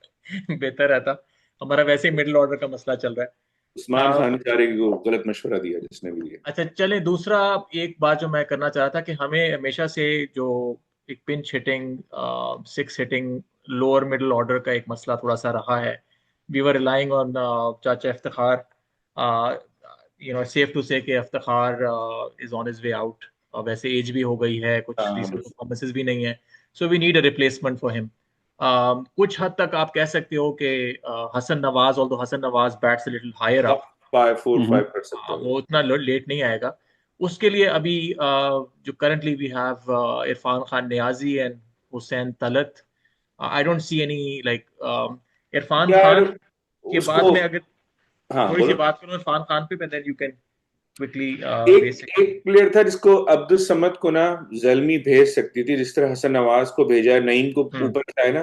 Speaker 1: बेहतर रहता। हमारा वैसे ही मिडिल ऑर्डर का मसला चल रहा है।
Speaker 2: उस्मान खान बेचारे को गलत मशवरा दिया जिसने भी दिया।
Speaker 1: अच्छा चले, दूसरा एक बात जो मैं करना चाह रहा था कि हमें हमेशा से जो एक pinch hitting, 6 hitting, lower middle order का एक मसला थोड़ा सा रहा है। वी वर रिलाइंग ऑन चाचा इफ्तिखार, सेफ टू से कि Iftikhar is on his way out, वैसे एज भी हो गई है, कुछ रीसेंट परफॉर्मेंसेस भी नहीं है, so we need a replacement for him. कुछ हद तक आप कह सकते हो कि Hasan Nawaz, although Hasan Nawaz bats a little higher up,
Speaker 2: 4-5%।
Speaker 1: वो उतना लेट नहीं आएगा। उसके लिए अभी जो currently we have Irfan Khan Niazi and Hussain Talat. I don't see any like Irfan
Speaker 2: यार
Speaker 1: खान के बाद
Speaker 2: उसको,
Speaker 1: में अगर
Speaker 2: हाँ
Speaker 1: थोड़ी सी
Speaker 2: बोलो।
Speaker 1: बात करूं इरफान खान पे, देन यू कैन क्विकली
Speaker 2: एक प्लेयर था जिसको अब्दुल समद को ना जल्मी भेज सकती थी, जिस तरह हसन नवाज को भेजा है, नईम को ऊपर खिलाया ना,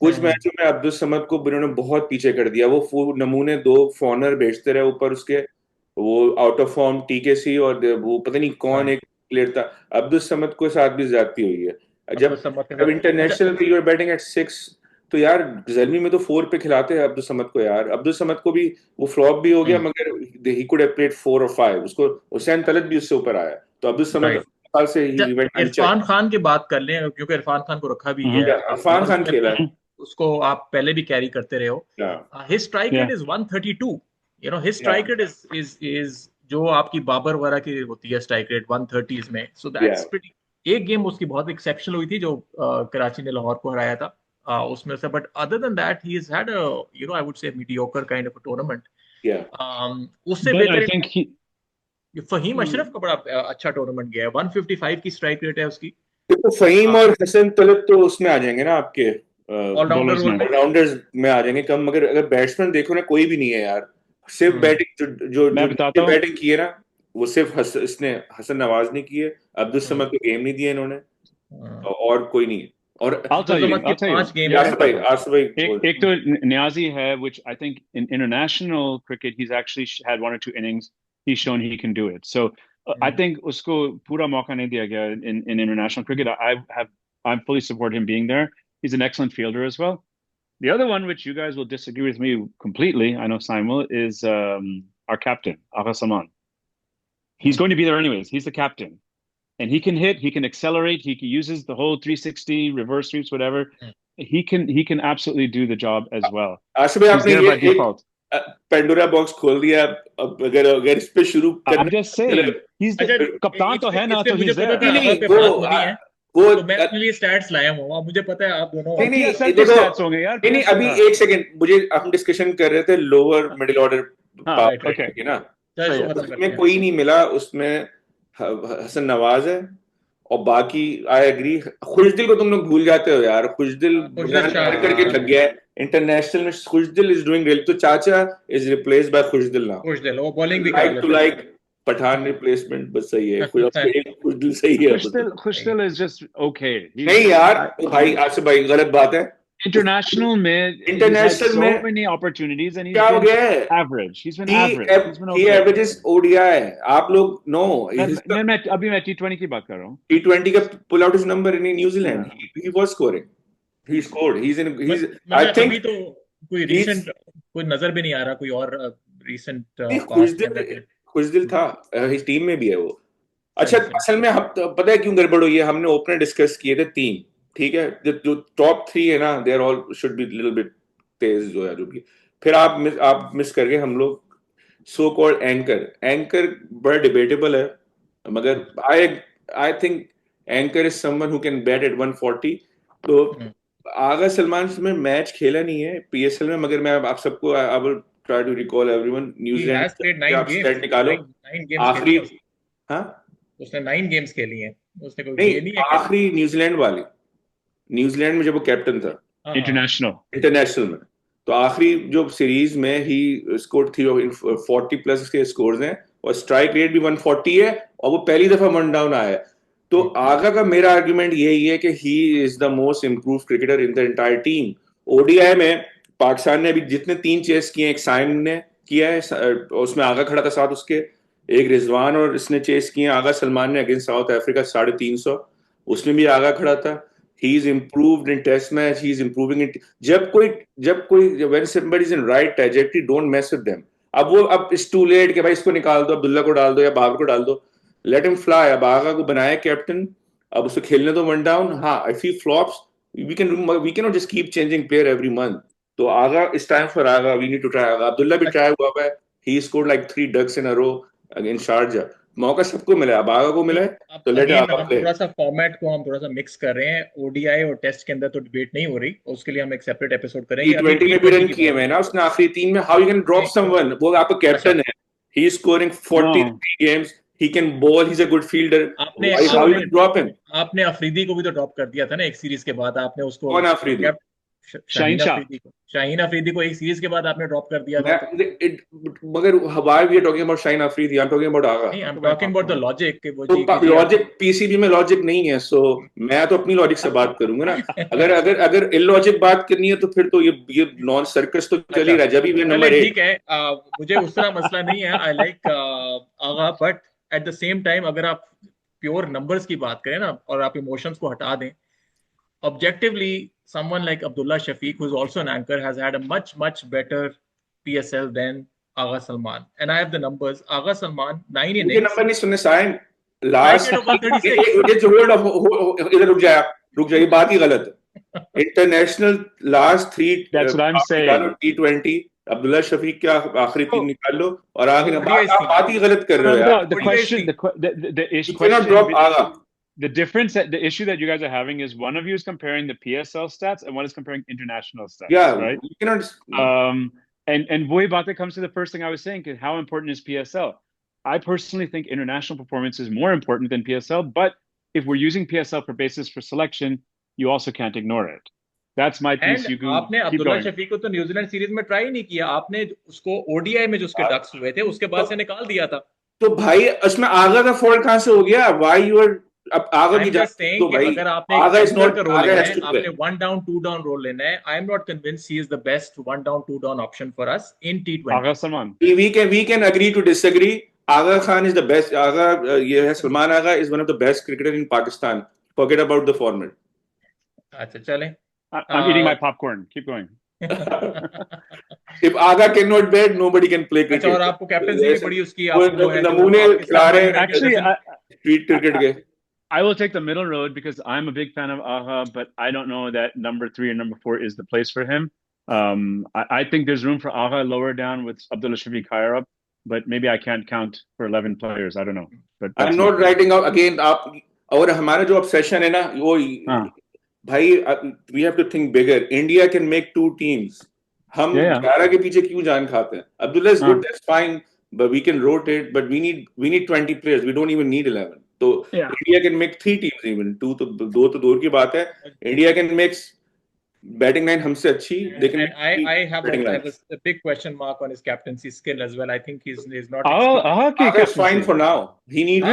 Speaker 2: कुछ मैचों में अब्दुल समद को इन्होंने बहुत पीछे कर दिया। वो नमूने 2 फॉर्नर भेजते रहे ऊपर उसके, वो आउट ऑफ फॉर्म टीकेसी और वो पता नहीं कौन एक प्लेयर था, अब्दुल समद को साथ भी ज्यादती हुई है। जब
Speaker 1: अच्छा
Speaker 2: इंटरनेशनल पे यू आर बैटिंग एट 6, तो यार जर्मी में तो 4 पे खिलाते हैं अब्दुल समद को यार। अब्दुल समद को भी वो फ्लॉप भी हो गया, मगर ही कुड हैव प्लेड 4 और 5। उसको हुसैन तलत भी उससे ऊपर आया, तो अब्दुल समद
Speaker 1: राइट।
Speaker 2: साल से he went
Speaker 1: Irfan
Speaker 2: unchecked.
Speaker 1: Khan की बात कर लें, क्योंकि इरफान खान को रखा भी है
Speaker 2: इरफान
Speaker 1: और
Speaker 2: खान
Speaker 1: उसमें
Speaker 2: खेला है।
Speaker 1: उसको आप पहले भी कैरी करते रहे हो।
Speaker 2: या
Speaker 1: his strike rate
Speaker 3: Yeah.
Speaker 1: Is 132। His
Speaker 2: या
Speaker 1: स्ट्राइक रेट इज जो आपकी बाबर वगैरह की होती है स्ट्राइक रेट 130s में, सो
Speaker 2: या
Speaker 1: दैट्स प्रीटी। एक गेम उसकी बहुत एक्सेप्शनल हुई थी जो कराची ने लाहौर को हराया था, उसमें से। But other than that he has had I would say mediocre kind of a tournament.
Speaker 2: या
Speaker 1: उससे
Speaker 3: But I
Speaker 1: बेहतर
Speaker 3: think he,
Speaker 1: फहीम अशरफ का बड़ा अच्छा टूर्नामेंट गया है। 155 की स्ट्राइक रेट है उसकी।
Speaker 2: तो फहीम और हसन तलत तो उसमें आ जाएंगे ना आपके
Speaker 1: ऑलराउंडर
Speaker 3: bowlers
Speaker 1: रोल
Speaker 3: में.
Speaker 1: में।
Speaker 2: ऑलराउंडर्स में आ जाएंगे कम, मगर अगर बैट्समैन देखो ना कोई भी नहीं है यार। सिर्फ
Speaker 1: हम्म,
Speaker 2: बैटिंग जो जो
Speaker 3: मैं बताता
Speaker 2: जो
Speaker 3: हूँ.
Speaker 2: बैटिंग की है ना, वो सिर्फ इसने हसन नवाज ने की है। अब्दुल
Speaker 1: हम्म,
Speaker 2: समद को गेम नहीं दिया इन्होंने,
Speaker 1: हम्म।
Speaker 2: और कोई नहीं है। और
Speaker 3: I'll tell
Speaker 1: Abdul
Speaker 3: you.
Speaker 1: Samad के
Speaker 3: I'll tell you.
Speaker 1: 5 गेम्स हैं।
Speaker 2: आसिफ भाई बोल।
Speaker 3: एक तो Niazi hai, which I think in international cricket he's actually had one or two innings. He's shown he can do it. So I think usko pura mauka nahi diya gaya in international cricket. I'm fully support him being there. He's an excellent fielder as well. The other one, which you guys will disagree with me completely, I know Simon, is our captain, Agha Saman. He's going to be there anyways. He's the captain. And he can hit, he can accelerate, he uses the whole 360 reverse sweeps, whatever. He can absolutely do the job as well.
Speaker 2: Asif भाई
Speaker 3: He's
Speaker 2: आपने
Speaker 3: there
Speaker 2: ये
Speaker 3: by
Speaker 2: एक
Speaker 3: default.
Speaker 2: Pandora box खोल दिया। अब अगर इस पे शुरू
Speaker 3: I'm
Speaker 2: करना
Speaker 3: just saying, he's the
Speaker 1: अच्छा,
Speaker 3: kaptan to hai na,
Speaker 1: इस पे
Speaker 3: so
Speaker 1: मुझे
Speaker 3: he's
Speaker 1: पता
Speaker 3: there.
Speaker 1: था
Speaker 2: नहीं
Speaker 1: आगा
Speaker 2: नहीं
Speaker 1: पे
Speaker 2: वो
Speaker 1: बात होनी है,
Speaker 2: वो
Speaker 1: तो मैं अपने लिए स्टैट्स लाया हूँ। मुझे पता है आप दोनों
Speaker 2: नहीं नहीं
Speaker 3: PSL
Speaker 2: ये
Speaker 3: के
Speaker 2: देखो,
Speaker 3: stats होंगे यार,
Speaker 2: नहीं नहीं
Speaker 3: PSL
Speaker 2: अभी
Speaker 3: का.
Speaker 2: एक सेकंड, मुझे हम डिस्कशन कर रहे थे लोअर मिडिल ऑर्डर
Speaker 3: हाँ,
Speaker 1: राइट
Speaker 2: पावर
Speaker 1: राइट।
Speaker 3: okay.
Speaker 2: की ना।
Speaker 1: चलो
Speaker 3: सही
Speaker 1: इसको
Speaker 3: है.
Speaker 1: खत्म करते
Speaker 2: उसमें
Speaker 1: हैं।
Speaker 2: कोई नहीं मिला, उसमें हसन नवाज है और बाकी आई एग्री। खुशदिल को तुम लोग भूल जाते हो यार। खुशदिल
Speaker 1: खुशदिल
Speaker 2: बयान
Speaker 1: शाह,
Speaker 2: कर करके थक गया है। इंटरनेशनल में खुशदिल इज डूइंग रियल, तो चाचा is replaced by Khushdil now.
Speaker 1: Khushdil वो बॉलिंग भी करा
Speaker 2: लाइक टू
Speaker 1: लेते
Speaker 2: लाइक पठान रिप्लेसमेंट, बस सही है।
Speaker 1: हैं।
Speaker 2: खुशदिल सही है बस।
Speaker 3: Khushdil is just okay.
Speaker 2: नहीं यार भाई, आसिफ भाई गलत बात है।
Speaker 3: International में, he's had
Speaker 2: इंटरनेशनल
Speaker 3: so
Speaker 2: में
Speaker 3: many opportunities and he's
Speaker 2: क्या हो
Speaker 3: been
Speaker 2: गया है?
Speaker 3: average. He's been
Speaker 2: he
Speaker 3: average. He's been
Speaker 2: he
Speaker 3: okay.
Speaker 2: averages ODI। आप लोग नो
Speaker 3: मैं अभी मैं T20 की बात कर रहा हूँ.
Speaker 2: T20 का pull out is number in New Zealand.
Speaker 3: हाँ.
Speaker 2: he was scoring, he scored, he's I
Speaker 1: मतलब
Speaker 2: think
Speaker 1: अभी तो कोई
Speaker 2: he's
Speaker 1: रीसेंट कोई नजर भी नहीं आ रहा कोई और रीसेंट
Speaker 2: नहीं,
Speaker 1: पास्ट के अंदर के।
Speaker 2: खुशदिल था, इस टीम में भी है वो। अच्छा,
Speaker 1: सही सही।
Speaker 2: असल में हम तो पता है क्यों गड़बड़ हुई है? हमने ओपनर डिस्कस किए थे 3, ठीक है। जो टॉप 3 है ना, they are all should be little bit तेज जो है, जो भी। फिर आप मिस कर गए हम लोग सो कॉल्ड एंकर बड़ा डिबेटेबल है, मगर I think anchor is someone who can bat at 140। तो आगा सलमान में मैच खेला नहीं है पीएसएल में, मगर मैं आप सबको I will try to recall everyone.
Speaker 1: He has played 9
Speaker 2: New Zealand आप
Speaker 1: games,
Speaker 2: स्टैट निकालो।
Speaker 1: 9 games खेली
Speaker 2: आखिरी,
Speaker 1: है उसने।
Speaker 2: हाँ
Speaker 1: उसने 9 गेम्स खेली हैं, उसने कोई
Speaker 2: नहीं,
Speaker 1: ये नहीं है कि
Speaker 2: आखिरी न्यूजीलैंड वाली, न्यूजीलैंड में जब वो कैप्टन था
Speaker 1: हाँ हाँ
Speaker 3: International.
Speaker 2: इंटरनेशनल में, तो आखिरी जो सीरीज में ही स्कोर थी 40 प्लस के स्कोर्स हैं, और स्ट्राइक रेट भी 140 है, और वो पहली दफा वन डाउन आया है। तो आगा का मेरा आर्गुमेंट यही है कि he is the most improve cricketer in the entire team. ODI में पाकिस्तान ने अभी जितने 3 चेस किए, एक साइम ने किया है, उसमें आगा खड़ा था साथ उसके, एक रिजवान और इसने चेस किए। आगा सलमान ने अगेंस्ट साउथ अफ्रीका 350, उसमें भी आगा खड़ा था। he is improved in test match, he is improving in जब कोई when somebody is in right trajectory, don't mess with them। अब it's too late कि भाई इसको निकाल दो, अब्दुल्ला को डाल दो या बाबर को डाल दो, let him fly। अब आगा को बनाया कैप्टन, अब उसको खेलने दो वन डाउन। हाँ, if he flops we cannot just keep changing player every month। तो आगा, it's time for Agha, we need to try आगा। अब्दुल्ला भी ट्राई हुआ है, he scored like 3 ducks in a row against Sharjah. मौका सबको मिला है, अब आगा को मिला है,
Speaker 1: अब
Speaker 2: तो लेट
Speaker 1: अगेन
Speaker 2: आगा
Speaker 1: हम
Speaker 2: प्ले।
Speaker 1: थोड़ा सा फॉर्मेट को हम थोड़ा सा मिक्स कर रहे हैं। ओडीआई और टेस्ट के अंदर तो डिबेट नहीं हो रही, उसके लिए हम एक सेपरेट एपिसोड करेंगे। अभी
Speaker 2: T20 में भी रन
Speaker 1: की
Speaker 2: किए
Speaker 1: बात
Speaker 2: हुए ना उसने आखिरी 3 में। How you can drop someone? वो आपका कैप्टन है, he is scoring 43 games, he can ball, he is a good fielder,
Speaker 1: आपने
Speaker 2: how you can drop him?
Speaker 1: आपने अफरीदी को भी तो ड्रॉप कर दिया था ना एक सीरीज के बाद। आपने उसको
Speaker 2: कौन अफरीदी?
Speaker 1: शाहीन अफरीदी को एक सीरीज के बाद आपने ड्रॉप कर दिया था।
Speaker 2: मगर why we are talking about Shaheen Afridi? I am talking about Agha.
Speaker 1: नहीं, I am talking about the logic कि वो
Speaker 2: तो
Speaker 1: जी कि
Speaker 2: लॉजिक पीसीबी में लॉजिक नहीं है, सो मैं तो अपनी लॉजिक से बात करूंगा ना। अगर इलॉजिक बात करनी है तो फिर तो ये नॉन सर्कस तो चल ही रहा है। जब भी
Speaker 1: चलिए
Speaker 2: नंबर 1
Speaker 1: ठीक है, मुझे उस तरह मसला नहीं है। I like Agha, but at the same time अगर आप प्योर नंबर्स की बात करें ना और आप इमोशंस को हटा दें, objectively someone like Abdullah Shafiq, who's also an anchor, has had a much better PSL than Agha Salman. And I have the numbers. Agha Salman, 9
Speaker 2: मुझे
Speaker 1: innings.
Speaker 2: नंबर नहीं सुनने sign.
Speaker 1: Strike
Speaker 2: Last
Speaker 1: rate of 136.
Speaker 2: इधर रुक जाए, बात ही गलत है. International last 3
Speaker 3: That's what I'm saying.
Speaker 2: T20 Abdullah Shafiq क्या आखिरी 3 निकाल लो और आखिरी बात ही गलत कर रहे हो यार.
Speaker 3: The question,
Speaker 2: You cannot drop Agha.
Speaker 3: The difference, the issue that you guys are having is one of you is comparing the PSL stats and one is comparing international stats.
Speaker 2: Yeah,
Speaker 3: right.
Speaker 2: You cannot.
Speaker 3: And Woy Bate comes to the first thing I was saying, how important is PSL? I personally think international performance is more important than PSL, but if we're using PSL for basis for selection, you also can't ignore it. That's my piece. You can
Speaker 1: आपने अब्दुल्ला शफीक को तो New Zealand series में try नहीं किया. आपने उसको ODI में जो उसके डक्स हुए थे उसके बाद से निकाल दिया था.
Speaker 2: तो भाई उसमें आगा का फॉल्ट कहां से हो गया? Why you are अब आगा की जात तो भाई
Speaker 1: अगर आपने
Speaker 2: आगा is not
Speaker 1: का रोल लेना है,
Speaker 2: stupid.
Speaker 1: आपने 1 down 2 down रोल लेना है. I am not convinced he is the best 1 down 2 down option for us in T20.
Speaker 3: Agha Salman.
Speaker 2: We can agree to disagree. Agha Khan is the best. Agha ये है Salman Agha is one of the best cricketer in Pakistan. Forget about the format.
Speaker 1: अच्छा चलें.
Speaker 3: I'm eating my popcorn. Keep going.
Speaker 2: If Agha cannot bat, nobody can play cricket.
Speaker 1: अच्छा और आपको captaincy भी बड़ी उसकी आपको है.
Speaker 2: नमूने खिला रहे हैं.
Speaker 3: Actually,
Speaker 2: street cricket के.
Speaker 3: I will take the middle road because I'm a big fan of Agha, but I don't know that number 3 and number 4 is the place for him. I think there's room for Agha lower down with Abdullah Shafiq higher up, but maybe I can't count for 11 players. I don't know. But
Speaker 2: I'm not writing out again. आप और हमारा जो obsession है ना वो भाई we have to think bigger. India can make 2 teams. हम 11 के पीछे क्यों जान खाते हैं? Abdullah is good, that's fine, but we can rotate. But we need 20 players. We don't even need 11. So India can make 3 teams even. 2 तो दूर की बात है. India can make batting line हमसे अच्छी. They can.
Speaker 1: I have a big question mark on his captaincy skill as well. I think he's not.
Speaker 2: That's fine for now. He needs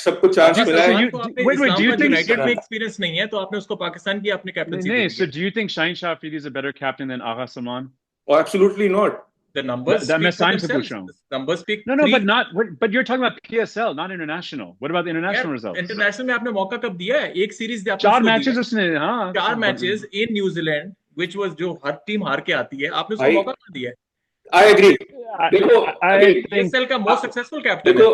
Speaker 2: सबको chance मिला है.
Speaker 3: Wait, do you think
Speaker 1: United में experience नहीं है तो आपने उसको पाकिस्तान की अपने captaincy दी है?
Speaker 3: So do you think Shaheen Shah Afridi is a better captain than Agha Salman?
Speaker 2: Oh, absolutely not.
Speaker 1: The numbers speak for themselves. The numbers speak.
Speaker 3: No, but you're talking about PSL, not international. What about the international results?
Speaker 1: International में आपने मौका कब दिया है? एक series दे आपने
Speaker 3: 4 matches उसने, हाँ
Speaker 1: 4 matches in New Zealand, which was जो हर टीम हार के आती है, आपने उसको मौका कब दिया है?
Speaker 2: I agree. देखो,
Speaker 1: PSL का most successful captain.
Speaker 3: देखो,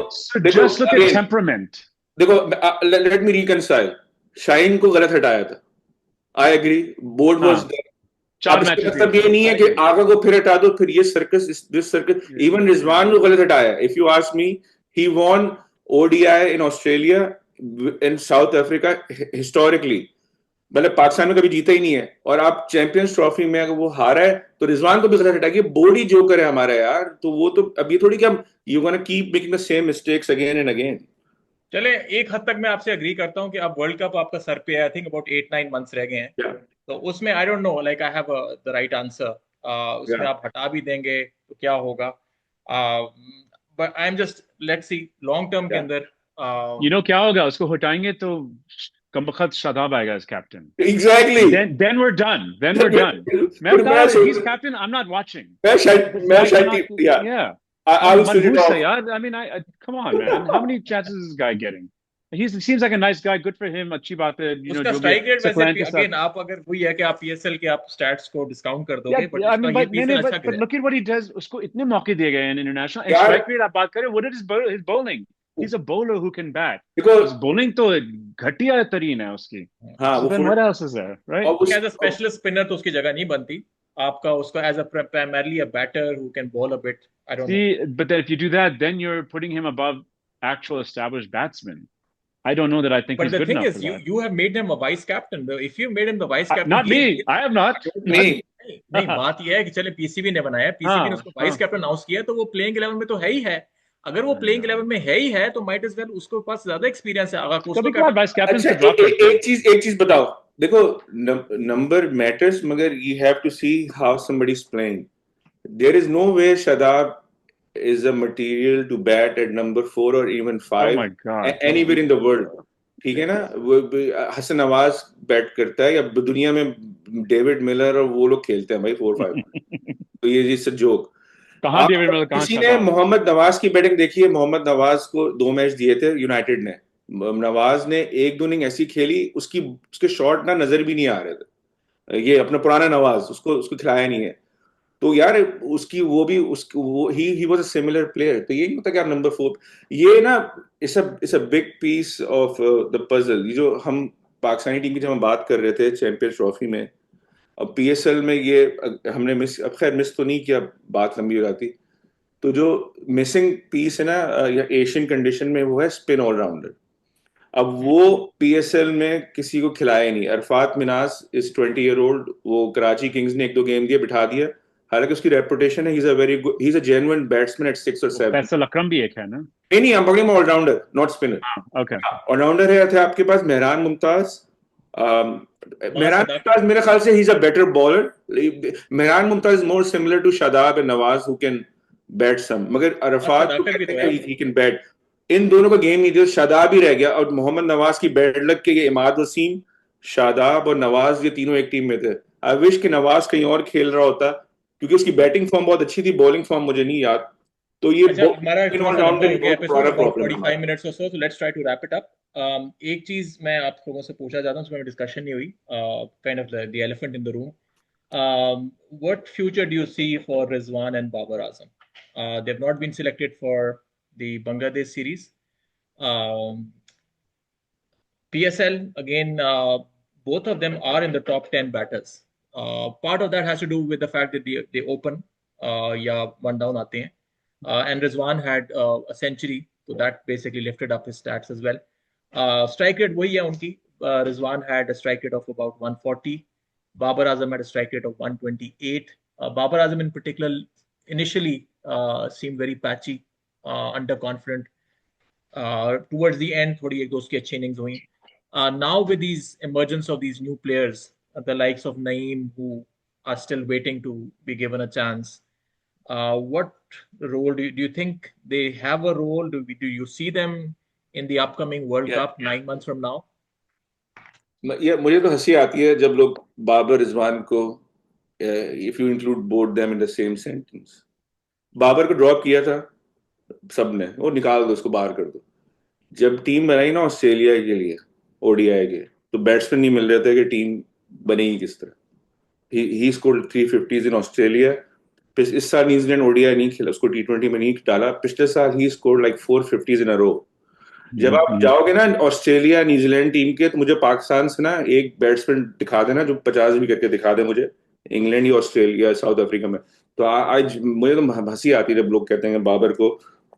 Speaker 3: just look at temperament.
Speaker 2: देखो, let me reconcile. शाहीन को गलत हटाया था. I agree. Board was there. मतलब ये नहीं है कि आगा को फिर हटा दो, फिर ये सर्कस इवन रिजवान को गलत हटाया. If you ask me, he won ODI in Australia in South Africa historically. मतलब पाकिस्तान में कभी जीता ही नहीं है और आप चैंपियंस ट्रॉफी में अगर वो हारा है तो रिजवान को भी गलत हटा के बॉडी जोकर है हमारा यार. तो वो तो अब ये थोड़ी कि हम you gonna keep making the same mistakes again and again.
Speaker 1: चले एक हद तक मैं आपसे एग्री करता हूं कि अब वर्ल्ड कप आपका सर पे है. आई थिंक अबाउट 8-9 मंथ्स रह गए हैं. तो उसमें आई don't know like I have the right answer. उसमें आप हटा भी देंगे तो क्या होगा? But I am just let's see long term के अंदर
Speaker 3: यू नो क्या होगा. उसको हटाएंगे तो कमबख्त शादाब आएगा as captain.
Speaker 2: Exactly.
Speaker 3: Then we're done. मैं बता रहा हूं, he's captain. I'm not watching. Yeah. I will switch it off. I mean, come on, man. How many chances is this guy getting? He seems like a nice guy. Good for him. अच्छी बात है. You know,
Speaker 1: उसका strike rate वैसे again आप अगर वही है कि आप PSL के आप stats को discount कर दोगे,
Speaker 3: but look at what he does. उसको इतने मौके दिए गए हैं international. And strike rate आप बात करें. What is his bowling? He's a bowler who can bat. Because bowling तो घटिया तरीन है उसकी. हाँ, so then what else is there, right?
Speaker 1: As a specialist spinner तो उसकी जगह नहीं बनती. आपका उसका as a primarily a batter who can bowl a bit. I don't know.
Speaker 3: But then if you do that, then you're putting him above actual established batsmen. I don't know that I think he's good enough.
Speaker 1: But the thing is, you have made him a vice captain. If you made him the vice captain,
Speaker 3: not me. I have not.
Speaker 1: नहीं बात ये है कि चले PCB ने बनाया. PCB ने उसको वाइस कैप्टन अनाउंस किया तो वो प्लेइंग 11 में तो है ही है. अगर वो प्लेइंग 11 में है ही है तो माइट एज वेल उसके पास ज्यादा एक्सपीरियंस है. अगर
Speaker 3: वाइस कैप्टन
Speaker 2: एक चीज बताओ. देखो नंबर मैटर्स मगर you have to see how somebody is playing. There is no way Shadab is a material to bat at number 4 or even 5 anywhere in the world. ठीक है ना. हसन नवाज बैट करता है या दुनिया में डेविड मिलर और वो लोग खेलते हैं भाई 4-5. तो ये इट्स अ जोक.
Speaker 3: कहां डेविड मिलर कहां
Speaker 2: किसी ने मोहम्मद नवाज की बैटिंग देखी है? मोहम्मद नवाज को 2 मैच दिए थे यूनाइटेड ने. नवाज ने 1-2 इनिंग ऐसी खेली उसके शॉट ना नजर भी नहीं आ रहे थे. ये अपना पुराना नवाज, उसको उसको खिलाया नहीं है। तो यार उसकी वो भी उसको वो he was a similar player. तो ये नहीं होता कि आप नंबर 4, ये ना it's a big piece of the puzzle. ये जो हम पाकिस्तानी टीम की जब हम बात कर रहे थे चैंपियंस ट्रॉफी में, अब पीएसएल में ये हमने मिस, अब खैर मिस तो नहीं किया, बात लंबी हो जाती। तो जो मिसिंग पीस है ना या एशियन कंडीशन में, वो है स्पिन ऑलराउंडर। अब वो पीएसएल में किसी को खिलाया नहीं। Arfat Manas is 20 year old, वो कराची किंग्स ने 1-2 गेम दिए, बिठा दिया। हालांकि उसकी रेपुटेशन है, he is a very good, he is a genuine batsman at 6 और 7।
Speaker 3: फैसल अकरम भी एक है ना?
Speaker 2: नहीं, हम पकड़े all-rounder, not spinner.
Speaker 3: Okay.
Speaker 2: All-rounder है थे आपके पास मेहरान मुमताज। मेहरान
Speaker 1: सदाब।
Speaker 2: मुमताज मेरे ख्याल से he is a better bowler. Mehran Mumtaz is more similar to Shadab and Nawaz who can bat some, मगर
Speaker 1: और
Speaker 2: अरफात को
Speaker 1: सदाकत भी
Speaker 2: कहते
Speaker 1: तो
Speaker 2: हैं
Speaker 1: है।
Speaker 2: He can bat. इन दोनों का गेम नहीं दिया, शादाब ही रह गया। और मोहम्मद नवाज की बैड लक के ये इमाद वसीम, शादाब और नवाज, ये तीनों एक टीम में थे। आई विश कि नवाज कहीं और खेल रहा होता, क्योंकि उसकी बैटिंग फॉर्म बहुत अच्छी थी, बॉलिंग फॉर्म मुझे नहीं याद। तो ये
Speaker 1: अच्छा, हमारा
Speaker 2: इन
Speaker 1: थोड़ा सा लंबा
Speaker 2: ऑलराउंडर
Speaker 1: हो
Speaker 2: ही
Speaker 1: गया
Speaker 2: बहुत
Speaker 1: एपिसोड,
Speaker 2: पुराना
Speaker 1: अबाउट
Speaker 2: प्रॉब्लम है
Speaker 1: 45
Speaker 2: हमारा।
Speaker 1: मिनट्स और so let's try to wrap it up. एक चीज मैं आप लोगों से पूछना चाहता हूँ, उसमें डिस्कशन नहीं हुई, kind of the elephant in the room. What future do you see for Rizwan and Babar Azam? They've not been selected for the Bangladesh series. Um, PSL again, both of them are in the top 10 batters. Part of that has to do with the fact that they open या one down आते हैं. And Rizwan had a century, so that basically lifted up his stats as well. Strike rate वही है उनकी. Rizwan had a strike rate of about 140. Babar Azam had a strike rate of 128. Babar Azam in particular initially seemed very patchy, underconfident. Towards the end, थोड़ी एक दो उसकी अच्छी innings हुई. Now with these emergence of these new players, the likes of Naeem, who are still waiting to be given a chance, what role do you think they have a role? Do you see them in the upcoming World
Speaker 2: Yeah.
Speaker 1: Cup 9 months from now?
Speaker 2: ये मुझे तो हंसी आती है जब लोग बाबर रिजवान को, if you include both them in the same sentence. Babar को ड्रॉप किया था सबने, वो निकाल दो, उसको बाहर कर दो। जब टीम बनाई ना ऑस्ट्रेलिया के लिए ओडीआई के, तो बैट्समैन नहीं मिल रहे थे कि टीम बनेगी किस तरह। He scored 350s in Australia. इस साल न्यूजीलैंड ओडीआई नहीं खेला, उसको टी20 में नहीं डाला। पिछले साल ही स्कोर्ड लाइक 450s इन अ रो। जब आप जाओगे ना ऑस्ट्रेलिया न्यूजीलैंड टीम के, तो मुझे पाकिस्तान से ना एक बैट्समैन दिखा देना जो 50 भी करके दिखा दे मुझे, इंग्लैंड या ऑस्ट्रेलिया साउथ अफ्रीका में। तो आज मुझे तो हंसी आती है जब लोग कहते हैं बाबर को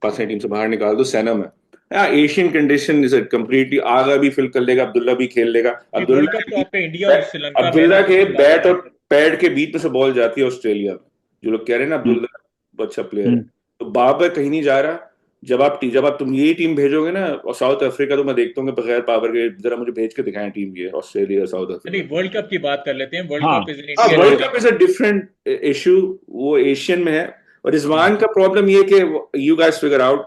Speaker 2: पाकिस्तानी टीम से बाहर निकाल दो, सैनम है। एशियन कंडीशन इज कंप्लीटली, आगा भी फिल कर लेगा, अब्दुल्ला भी खेल लेगा।
Speaker 1: वर्ल्ड कप तो आपका इंडिया और श्रीलंका में
Speaker 2: अब्दुल्ला
Speaker 1: ना
Speaker 2: के
Speaker 1: बाबर
Speaker 2: बैट और
Speaker 1: आजम।
Speaker 2: पैड के बीच में से बॉल जाती है ऑस्ट्रेलिया में। जो लोग कह रहे हैं ना अब्दुल्ला बहुत अच्छा प्लेयर है, तो बाबर कहीं नहीं जा रहा। जब आप तुम यही टीम भेजोगे ना और साउथ अफ्रीका, तो मैं देखता हूँ कि बगैर बाबर के जरा मुझे भेज के दिखाएं टीम ये ऑस्ट्रेलिया साउथ
Speaker 1: नहीं,
Speaker 2: अफ्रीका।
Speaker 1: वर्ल्ड कप की बात कर लेते हैं। वर्ल्ड
Speaker 3: हाँ
Speaker 1: कप इज इन
Speaker 2: हाँ,
Speaker 1: Indian
Speaker 2: world cup
Speaker 1: origin.
Speaker 2: Is a different issue, वो एशियन में है। और रिजवान का प्रॉब्लम ये कि you guys figure out,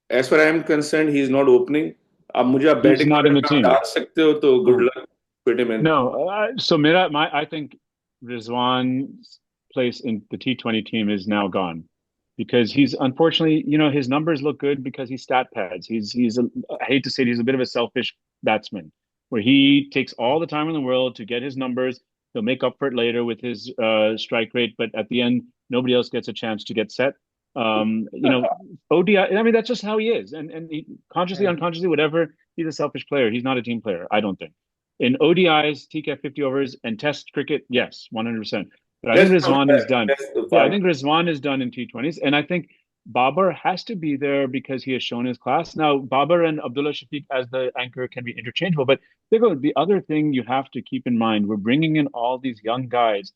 Speaker 2: as far I am concern he is not opening. अब मुझे आप
Speaker 3: He's
Speaker 2: batting
Speaker 3: not in the
Speaker 2: में
Speaker 3: team.
Speaker 2: डाल सकते हो तो good luck, fit him in.
Speaker 3: No, I think Rizwan's place in the T20 team is now gone because he's unfortunately, his numbers look good because he's stat pads. I hate to say it, he's a bit of a selfish batsman where he takes all the time in the world to get his numbers. He'll make up for it later with his strike rate, but at the end, nobody else gets a chance to get set. ODI, I mean, that's just how he is. And he, consciously, unconsciously, whatever, he's a selfish player. He's not a team player, I don't think. In ODIs, TCAT 50 overs, and Test cricket, yes, 100%. But I think Rizwan is done. Yeah, I think Rizwan is done in T20s, and I think Babar has to be there because he has shown his class. Now, Babar and Abdullah Shafiq as the anchor can be interchangeable, but the other thing you have to keep in mind, we're bringing in all these young guys.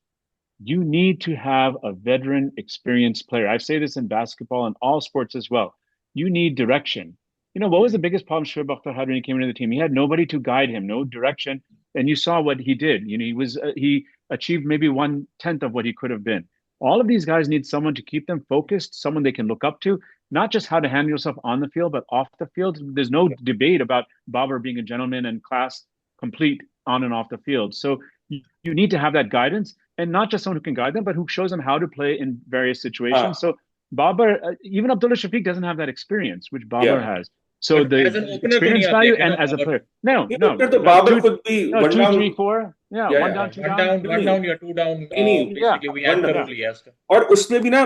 Speaker 3: You need to have a veteran, experienced player. I say this in basketball and all sports as well. You need direction. What was the biggest problem Shoaib Akhtar had when he came into the team? He had nobody to guide him, no direction. And you saw what he did. He achieved maybe 1/10 of what he could have been. All of these guys need someone to keep them focused, someone they can look up to, not just how to handle yourself on the field, but off the field. There's no debate about Babar being a gentleman and class complete on and off the field. So you need to have that guidance, and not just someone who can guide them, but who shows them how to play in various situations. So Babar, even Abdullah Shafiq doesn't have that experience, which Babar has. So
Speaker 1: But
Speaker 3: the
Speaker 1: as an opener तो नहीं
Speaker 3: experience
Speaker 1: आप
Speaker 3: value
Speaker 1: देखेगा
Speaker 3: and as a
Speaker 1: Babar.
Speaker 3: player. No,
Speaker 2: नहीं,
Speaker 3: no.
Speaker 2: opener तो बाबर खुद भी
Speaker 3: No,
Speaker 2: one
Speaker 3: 2,
Speaker 2: down,
Speaker 3: 3, 4. Yeah,
Speaker 2: yeah,
Speaker 3: one
Speaker 2: yeah,
Speaker 3: down, two
Speaker 1: One
Speaker 3: down.
Speaker 1: down, one down या two down.
Speaker 2: नहीं,
Speaker 1: Basically we have
Speaker 2: one
Speaker 1: करो
Speaker 2: down.
Speaker 1: लिया उसका.
Speaker 2: और उसमें भी ना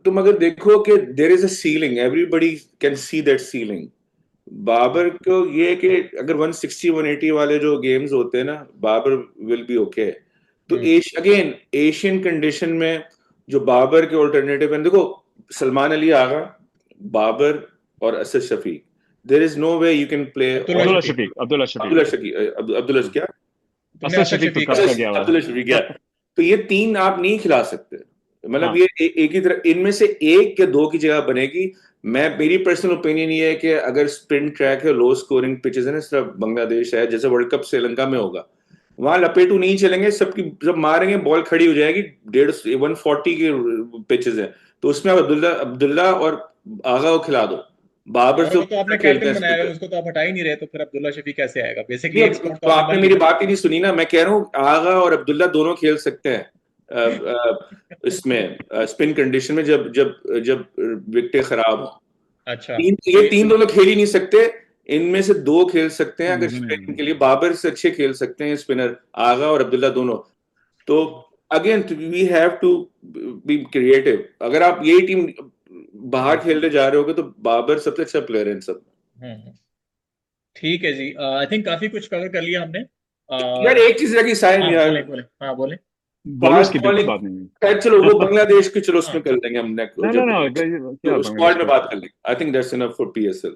Speaker 2: तुम अगर देखो कि there is a ceiling, everybody can see that ceiling. Babar को ये है कि अगर 160 180 वाले जो गेम्स होते हैं ना, बाबर विल बी ओके. तो अगेन एशियन कंडीशन में जो बाबर के ऑल्टरनेटिव हैं, देखो सलमान अली आगा, बाबर और Asad Shafiq, there is no way you can play
Speaker 3: Abdullah Shafiq.
Speaker 2: Abdullah क्या
Speaker 3: असद शफीक तो कब का गया हुआ है.
Speaker 2: अब्दुल्ला शफीक क्या. तो ये तीन आप नहीं खिला सकते. मतलब
Speaker 3: हाँ.
Speaker 2: ये एक ही तरह इनमें से एक या दो की जगह बनेगी. मेरी पर्सनल ओपिनियन ये है कि अगर स्पिन ट्रैक है, लो स्कोरिंग पिचेस है ना, सिर्फ बांग्लादेश है, जैसे वर्ल्ड कप श्रीलंका में होगा, वहां लपेटू नहीं चलेंगे, सबकी जब मारेंगे बॉल खड़ी हो जाएगी. 140 के पिचेस है, तो उसमें आप अब्दुल्ला और आगा को खिला दो. बाबर
Speaker 1: अगर
Speaker 2: से
Speaker 1: वो तो आपने
Speaker 2: खेलते
Speaker 1: कैप्टन
Speaker 2: हैं
Speaker 1: बनाया है,
Speaker 2: स्पिनर.
Speaker 1: उसको तो आप हटा ही नहीं रहे, तो फिर अब्दुल्ला शफीक कैसे आएगा? बेसिकली
Speaker 2: नहीं,
Speaker 1: एक स्पॉट
Speaker 2: तो आपने मेरी बात ही नहीं सुनी ना. मैं कह रहा हूँ आगा और अब्दुल्ला दोनों खेल सकते हैं इसमें स्पिन कंडीशन में, जब जब जब विकेटें खराब हो.
Speaker 1: अच्छा,
Speaker 2: ये तीन दोनों खेल ही नहीं सकते. इनमें से दो खेल सकते हैं अगर
Speaker 3: हम्म.
Speaker 2: स्पिन के लिए. बाबर से अच्छे खेल सकते हैं स्पिनर, आगा और अब्दुल्ला दोनों. तो again we have to be creative. अगर आप यही टीम बाहर खेलने जा रहे होगे तो बाबर सबसे अच्छा प्लेयर है इन सब.
Speaker 1: ठीक है जी. आई थिंक काफी कुछ कवर कर लिया हमने.
Speaker 2: यार एक चीज रखी साइन
Speaker 1: हाँ
Speaker 2: यार,
Speaker 1: बोले बोले, हाँ बोले.
Speaker 3: बॉलर्स
Speaker 2: फास्ट
Speaker 3: की बिल्कुल
Speaker 2: बॉलिंग.
Speaker 3: बात नहीं है.
Speaker 2: खैर चलो वो बांग्लादेश की, चलो
Speaker 1: हाँ
Speaker 2: उसमें कर लेंगे हमने
Speaker 3: No,
Speaker 2: जब
Speaker 3: क्या
Speaker 2: तो स्क्वाड में बात कर लेंगे. I think that's enough for PSL.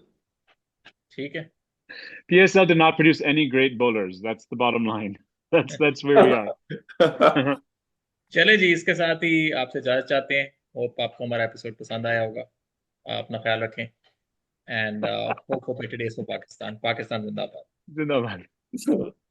Speaker 1: ठीक है.
Speaker 3: PSL did not produce any great bowlers. That's the bottom line. That's where we are.
Speaker 1: चले जी, इसके साथ ही आपसे इजाजत चाहते हैं. होप आपको हमारा एपिसोड पसंद आया होगा. अपना ख्याल रखें. And hope for better days for Pakistan. Pakistan जिंदाबाद.
Speaker 3: जिंदाबाद.